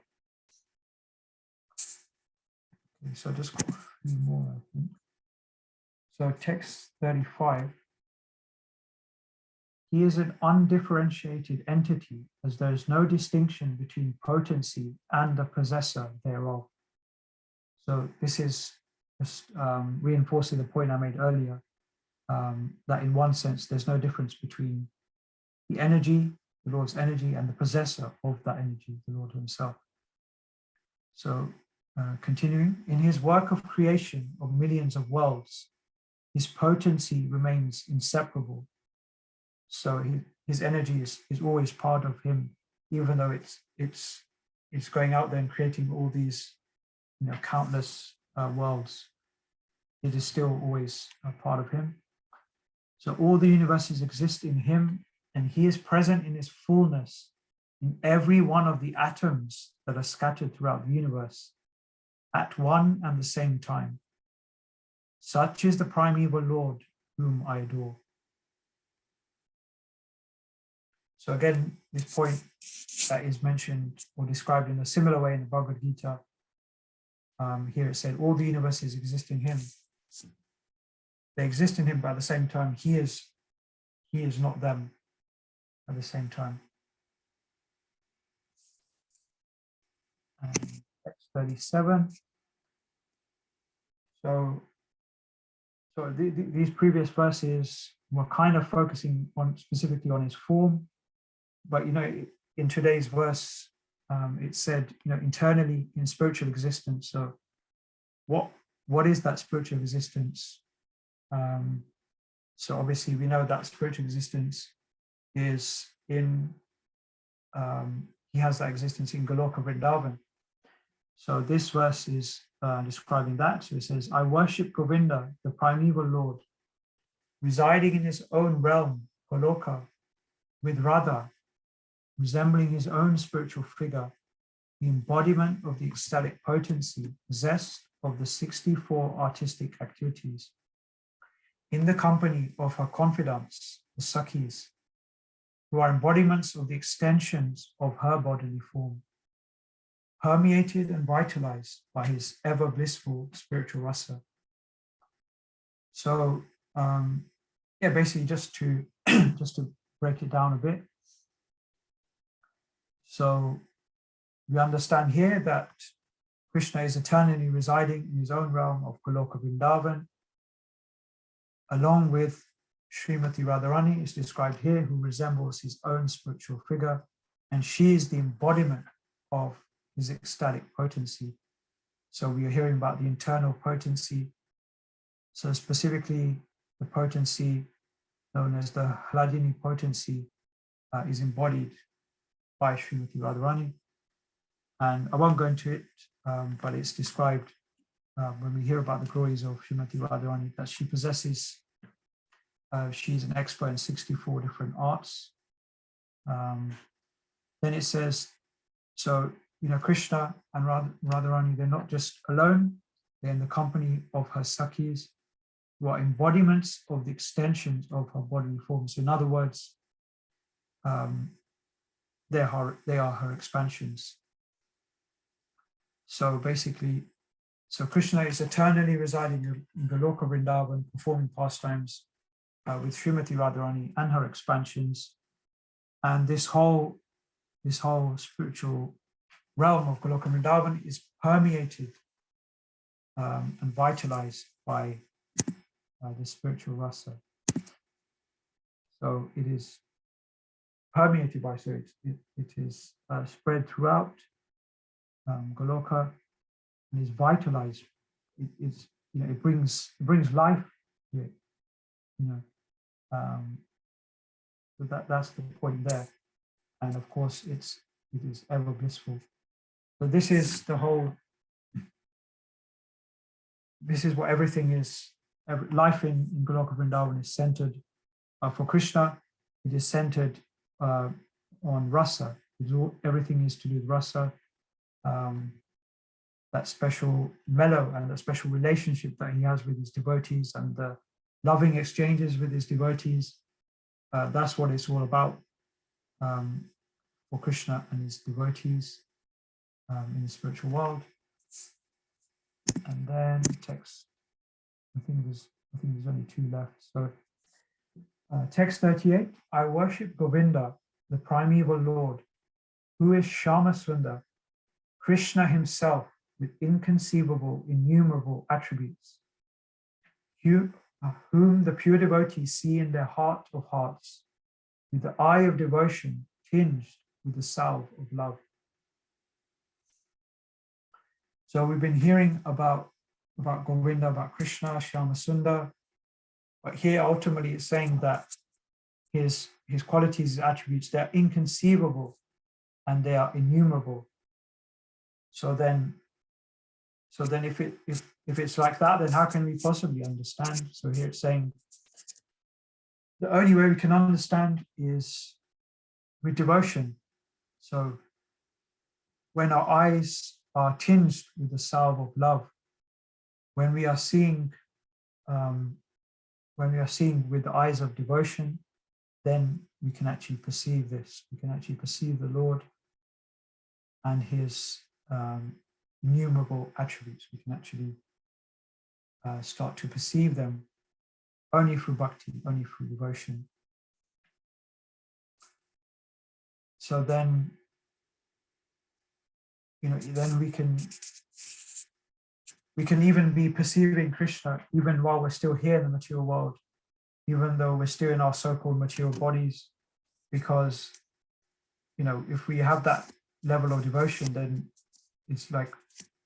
Speaker 3: Okay, so just got a few more, I think. So text 35. He is an undifferentiated entity, as there is no distinction between potency and the possessor thereof. So this is just reinforcing the point I made earlier, that in one sense, there's no difference between the energy, the Lord's energy, and the possessor of that energy, the Lord himself. So continuing, in his work of creation of millions of worlds, his potency remains inseparable. So his energy is always part of him, even though it's going out there and creating all these, you know, countless worlds. It is still always a part of him. So all the universes exist in him, and he is present in his fullness in every one of the atoms that are scattered throughout the universe at one and the same time. Such is the primeval Lord whom I adore. So again, this point that is mentioned or described in a similar way in the Bhagavad Gita. Here it said, all the universes exist in him. They exist in him, but at the same time, he is not them at the same time. Text 37. So these previous verses were kind of focusing on specifically on his form, but you know, in today's verse, it said, you know, internally in spiritual existence. So what is that spiritual existence? So obviously we know that spiritual existence is in, he has that existence in Goloka Vrindavan. So this verse is describing that. So it says, I worship Govinda, the primeval Lord, residing in his own realm, Goloka, with Radha, resembling his own spiritual figure, the embodiment of the ecstatic potency, possessed of the 64 artistic activities, in the company of her confidants, the Sakhis, who are embodiments of the extensions of her bodily form, permeated and vitalized by his ever blissful spiritual rasa. So yeah, basically just to break it down a bit. So we understand here that Krishna is eternally residing in his own realm of Goloka Vrindavan, along with Srimati Radharani is described here, who resembles his own spiritual figure, and she is the embodiment of his ecstatic potency. So we are hearing about the internal potency. So specifically, the potency known as the Hladini potency is embodied by Srimati Radharani. And I won't go into it, but it's described when we hear about the glories of Srimati Radharani, that she possesses, she's an expert in 64 different arts. Then it says, so, you know, Krishna and Radharani, they're not just alone, they're in the company of her Sakhis, who are embodiments of the extensions of her bodily form. So in other words, they are her expansions. So basically, so Krishna is eternally residing in Goloka Vrindavan, performing pastimes with Srimati Radharani and her expansions. And this whole spiritual realm of Goloka Vrindavan is permeated and vitalized by the spiritual rasa. So it is permeated by, so it is spread throughout Goloka and is vitalized. It's, you know, it brings life to it, you know. So that's the point there. and of course it is ever blissful. So this is the whole. This is what everything is. Life in Goloka Vrindavan is centered for Krishna. It is centered on rasa. Everything is to do with rasa. That special mellow and the special relationship that he has with his devotees and the loving exchanges with his devotees. That's what it's all about for Krishna and his devotees in the spiritual world. And then text, I think there's only 2 left. So text 38, I worship Govinda, the primeval Lord, who is Shama Sundar, Krishna himself with inconceivable, innumerable attributes, whom the pure devotees see in their heart of hearts, with the eye of devotion tinged with the salve of love. So we've been hearing about Govinda, about Krishna, Shama Sundar, but here ultimately it's saying that his qualities, his attributes, they're inconceivable and they are innumerable. So then if it's like that, then how can we possibly understand? So here it's saying the only way we can understand is with devotion. So when our eyes are tinged with the salve of love, when we are seeing with the eyes of devotion, then we can actually perceive this. We can actually perceive the Lord and his innumerable attributes. We can actually start to perceive them only through bhakti, only through devotion. So then, then we can even be perceiving Krishna even while we're still here in the material world, even though we're still in our so-called material bodies, because if we have that level of devotion, then it's like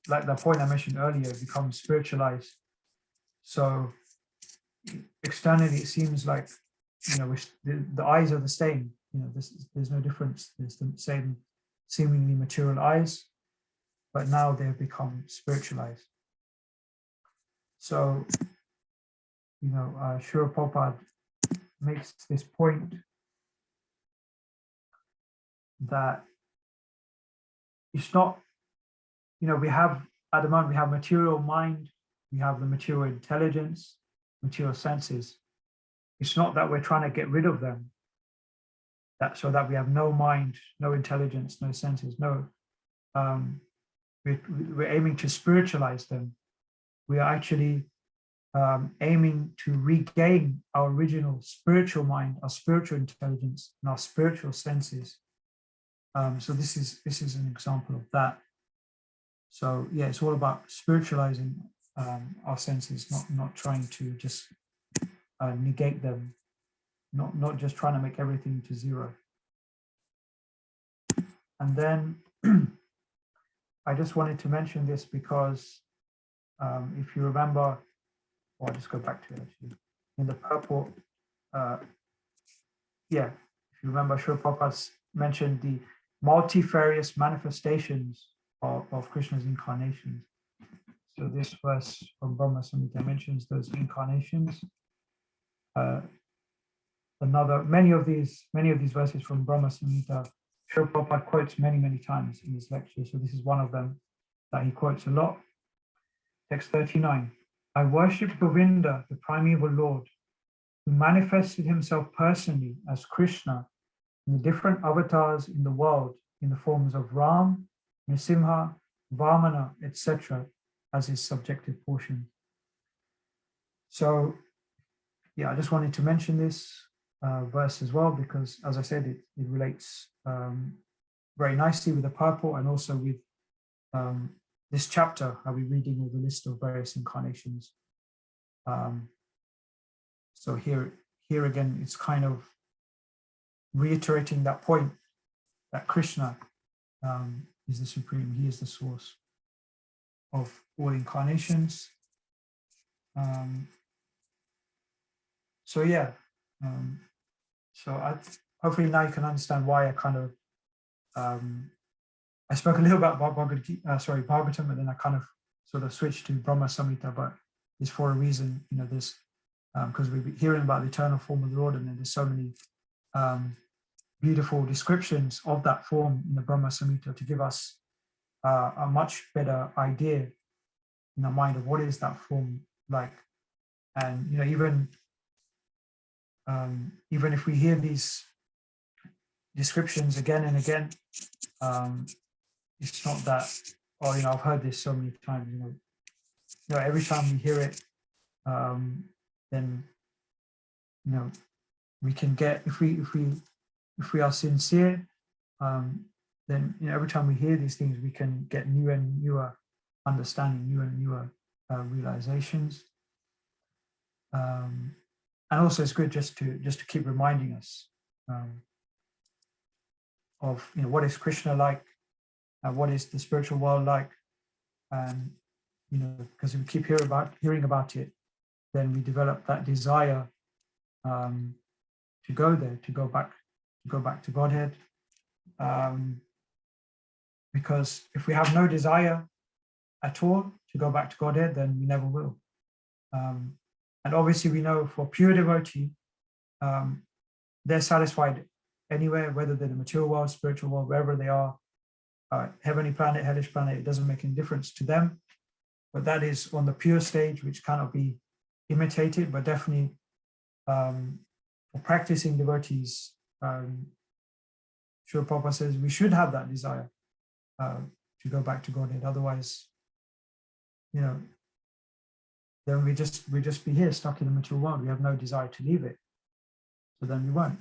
Speaker 3: the point I mentioned earlier, it becomes spiritualized. So externally it seems like the eyes are the same. There's no difference. There's the same seemingly material eyes, but now they've become spiritualized. So Srila Prabhupada makes this point that it's not, we have, at the moment, we have material mind, we have the material intelligence, material senses. It's not that we're trying to get rid of them, so that we have no mind, no intelligence, no senses, no. We're aiming to spiritualize them. We are actually aiming to regain our original spiritual mind, our spiritual intelligence, and our spiritual senses. So this is an example of that. So yeah, it's all about spiritualizing our senses, not trying to just negate them, not just trying to make everything to zero. And then I just wanted to mention this because if you remember, I'll just go back to it actually. In the purport, if you remember, Srila Prabhupada mentioned the multifarious manifestations of Krishna's incarnations. So this verse from Brahma Samhita mentions those incarnations. Many of these verses from Brahma Samhita, Srila Prabhupada quotes many times in his lecture. So this is one of them that he quotes a lot. Text 39. I worship Govinda, the primeval Lord, who manifested himself personally as Krishna in the different avatars in the world in the forms of Ram, Nrsimha, Vamana, etc. as his subjective portion. So yeah, I just wanted to mention this verse as well, because as I said, it relates very nicely with the purport and also with this chapter. I'll be reading all the list of various incarnations. So here again, it's kind of reiterating that point that Krishna is the supreme. He is the source of all incarnations. So yeah, so hopefully now you can understand why I kind of I spoke a little about Bhagavatam, and then I kind of sort of switched to Brahma Samhita, but it's for a reason, you know, this, because we've been hearing about the eternal form of the Lord, and then there's so many beautiful descriptions of that form in the Brahma Samhita to give us a much better idea in our mind of what is that form like. And, you know, even if we hear these descriptions again and again, it's not that, oh, you know, I've heard this so many times, you know, every time we hear it, then, you know, we can get, if we are sincere, then, you know, every time we hear these things, we can get newer and newer understanding, newer and newer realizations. And also it's good just to keep reminding us of, you know, what is Krishna like, what is the spiritual world like, and, you know, because if we keep hearing about it, then we develop that desire to go there, to go back to Godhead. Because if we have no desire at all to go back to Godhead, then we never will. And obviously we know for pure devotee, they're satisfied anywhere, whether they're in the material world, spiritual world, wherever they are, heavenly planet, hellish planet, it doesn't make any difference to them. But that is on the pure stage, which cannot be imitated, but definitely for practicing devotees, Srila Prabhupada says we should have that desire to go back to Godhead. Otherwise, you know, then we just be here stuck in the material world. We have no desire to leave it. So then we won't.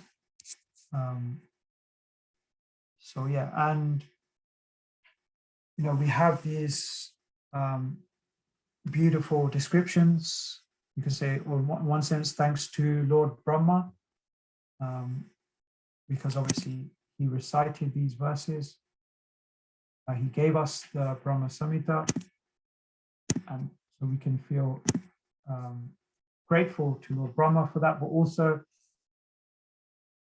Speaker 3: So yeah, and you know, we have these beautiful descriptions. You can say, or in one sense, thanks to Lord Brahma, because obviously he recited these verses. He gave us the Brahma Samhita, and so we can feel grateful to Lord Brahma for that, but also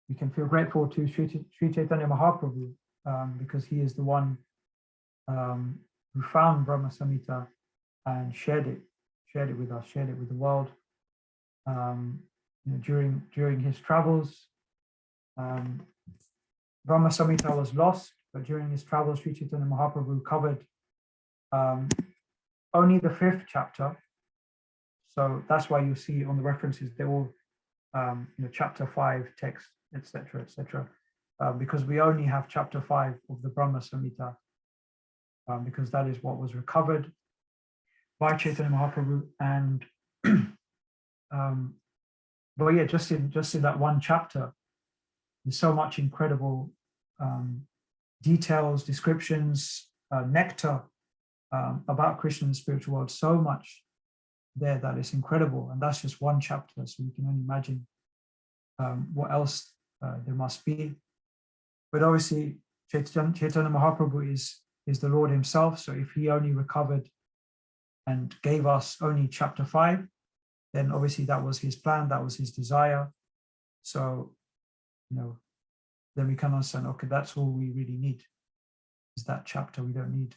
Speaker 3: we can feel grateful to Sri Chaitanya Mahaprabhu, because he is the one who found Brahma Samhita and shared it with us, shared it with the world. You know, during his travels, Brahma Samhita was lost, but during his travels, Sri Chaitanya Mahaprabhu covered only the 5th chapter. So that's why you see on the references, they're all, you know, chapter 5 text, etc., etc. Because we only have chapter 5 of the Brahma Samhita, because that is what was recovered by Chaitanya Mahaprabhu. And but yeah, just in that one chapter, there's so much incredible details, descriptions, nectar about Krishna and the spiritual world. So much there that is incredible, and that's just one chapter. So you can only imagine what else there must be. But obviously, Chaitanya Mahaprabhu is the Lord himself. So if he only recovered and gave us only chapter 5, then obviously that was his plan, that was his desire. So, you know, then we can understand, okay, that's all we really need is that chapter. We don't need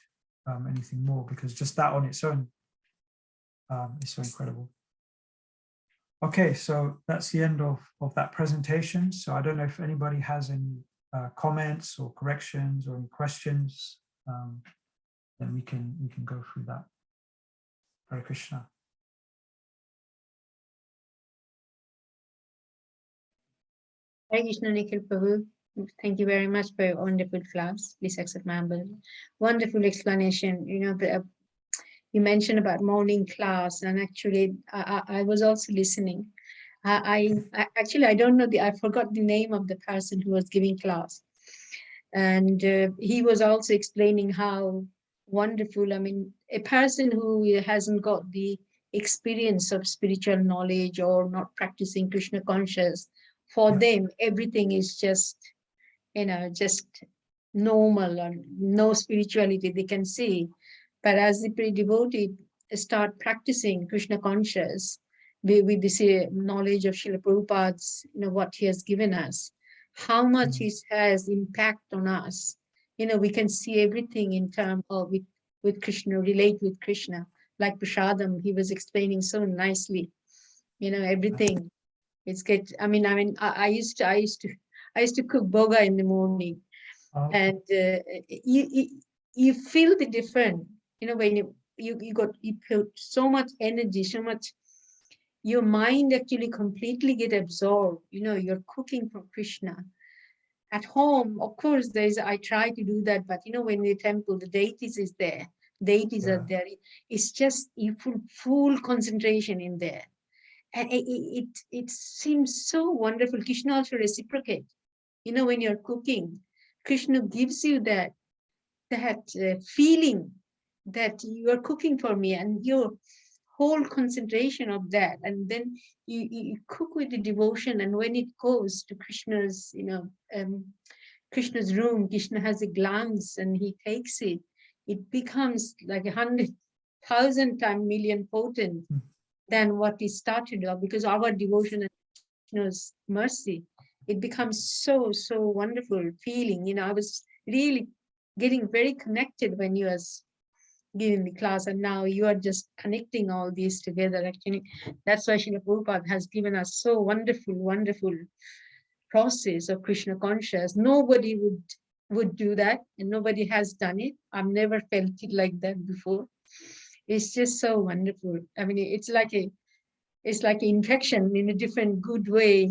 Speaker 3: anything more, because just that on its own is so incredible. Okay, so that's the end of that presentation. So I don't know if anybody has any comments or corrections or any questions, then we can go through that. Hare Krishna.
Speaker 1: Hare Krishna, Nikhil Prabhu. Thank you very much for your wonderful class. Please accept my humble. Wonderful explanation. You know, you mentioned about morning class, and actually, I was also listening. I actually, I don't know I forgot the name of the person who was giving class, and he was also explaining how wonderful. I mean, a person who hasn't got the experience of spiritual knowledge or not practicing Krishna conscious, for them everything is just, you know, just normal, and no spirituality they can see. But as the devotee start practicing Krishna conscious with this knowledge of Srila Prabhupada's, you know, what he has given us, how much it has impact on us, we can see everything in terms of with Krishna, relate with Krishna. Like Prashadam, he was explaining so nicely, everything. It's get. I used to cook boga in the morning, and you feel the difference. When you put so much energy, so much. Your mind actually completely get absorbed. You're cooking for Krishna. At home, of course, I try to do that, but when the temple, the deities is there, deities are there. It's just you full concentration in there, and it seems so wonderful. Krishna also reciprocate. When you're cooking, Krishna gives you that feeling that you are cooking for me, and your whole concentration of that, and then you cook with the devotion, and when it goes to Krishna's Krishna's room, Krishna has a glance and he takes it, it becomes like 100,000 times million potent than what it started off, because our devotion and Krishna's mercy, it becomes so wonderful feeling. I was really getting very connected when you was giving the class, and now you are just connecting all these together. Actually, that's why Srila Prabhupada has given us so wonderful process of Krishna conscious. Nobody would do that, and nobody has done it. I've never felt it like that before. It's just so wonderful. It's like an infection in a different good way.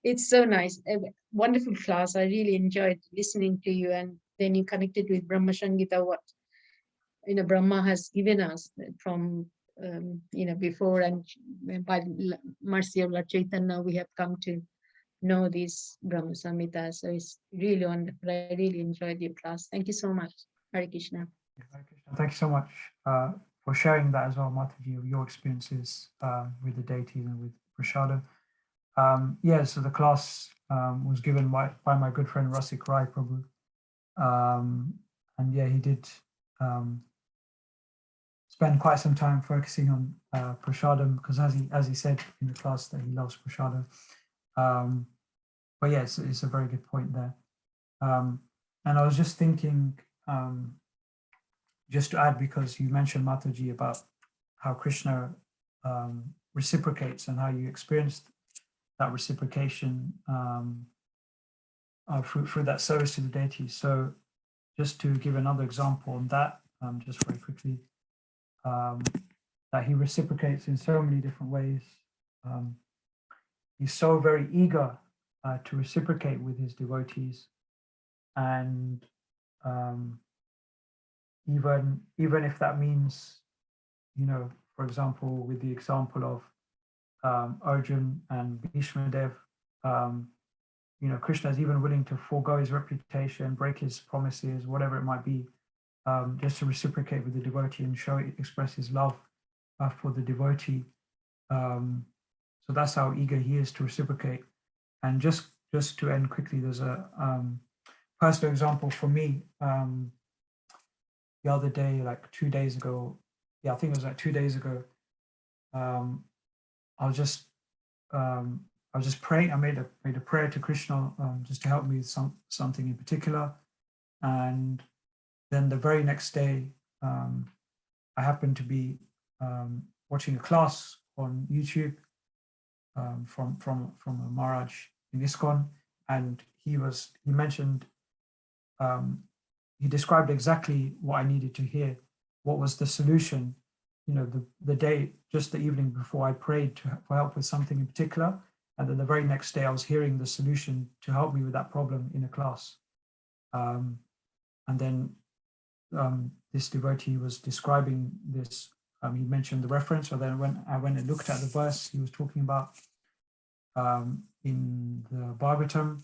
Speaker 1: It's so nice. A wonderful class. I really enjoyed listening to you, and then you connected with Brahma Sangita, what Brahma has given us from before, and by mercy of Lord Chaitanya, we have come to know this Brahma Samhita. So it's really wonderful. I really enjoyed your class. Thank you so much. Hare Krishna.
Speaker 3: Thank you so much for sharing that as well, Mataji, of your experiences with the deities and with Prashadam. So the class was given by my good friend Rasik Rai Prabhu. And he did spend quite some time focusing on Prashadam, because as he said in the class that he loves Prashadam. But it's a very good point there. And I was just thinking, just to add, because you mentioned, Mataji, about how Krishna reciprocates and how you experienced that reciprocation through that service to the deities. So just to give another example on that, just very quickly, that he reciprocates in so many different ways. He's so very eager to reciprocate with his devotees, and even if that means, for example, with the example of Arjun and Bhishma Dev, Krishna is even willing to forego his reputation, break his promises, whatever it might be, just to reciprocate with the devotee and express his love for the devotee. So that's how eager he is to reciprocate. And just to end quickly, there's a personal example for me. The other day, like 2 days ago, I think it was like 2 days ago, I was just praying. I made a prayer to Krishna just to help me with something in particular. And then the very next day, I happened to be watching a class on YouTube from a Maharaj in ISKCON, and he mentioned, he described exactly what I needed to hear. What was the solution? The day, just the evening before, I prayed for help with something in particular, and then the very next day I was hearing the solution to help me with that problem in a class. And then this devotee was describing this. He mentioned the reference, so then when I went and looked at the verse he was talking about in the Bhagavatam,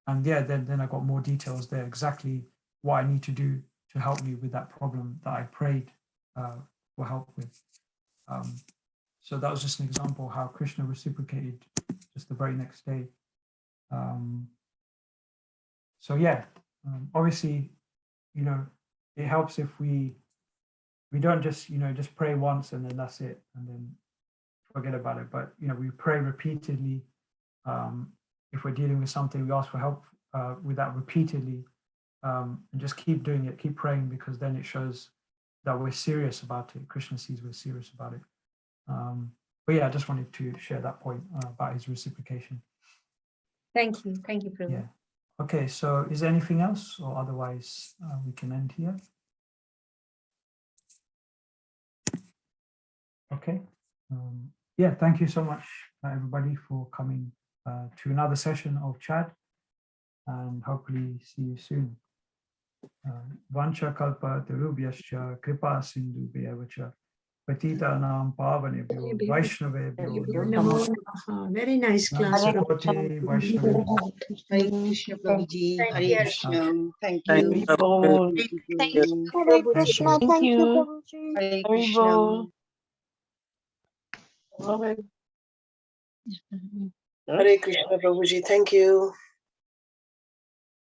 Speaker 3: and then I got more details there, exactly what I need to do to help me with that problem that I prayed for help with. So that was just an example how Krishna reciprocated just the very next day. Obviously, it helps if we don't just just pray once and then that's it and then forget about it, but we pray repeatedly. If we're dealing with something, we ask for help with that repeatedly, and just keep doing it, keep praying, because then it shows that we're serious about it. Krishna sees we're serious about it. But yeah, I just wanted to share that point about his reciprocation.
Speaker 1: Thank you, Prabhu.
Speaker 3: Yeah. Okay, so is there anything else, or otherwise we can end here? Okay. Yeah, thank you so much, everybody, for coming to another session of chat, and hopefully see you soon. Vancha kalpa tarubhyascha kripa sindhu bhyavacha patita nam pavanebhyo vaishnavebhyo
Speaker 8: Namo Namaha. Very nice class.
Speaker 3: Namaste Vaishnavebhyo.
Speaker 5: Hare Krishna Prabhuji,
Speaker 1: Thank
Speaker 5: Hare
Speaker 1: you.
Speaker 5: Krishna. Thank
Speaker 9: Thank
Speaker 5: you.
Speaker 9: you, Prabhu.
Speaker 5: Thank you,
Speaker 7: Thank
Speaker 5: Prabhuji.
Speaker 7: Hare
Speaker 3: Krishna,
Speaker 7: Thank you, Prabhuji.
Speaker 5: Hare
Speaker 9: Haribo.
Speaker 5: Krishna.
Speaker 9: Hare Krishna, Prabhuji. Thank you.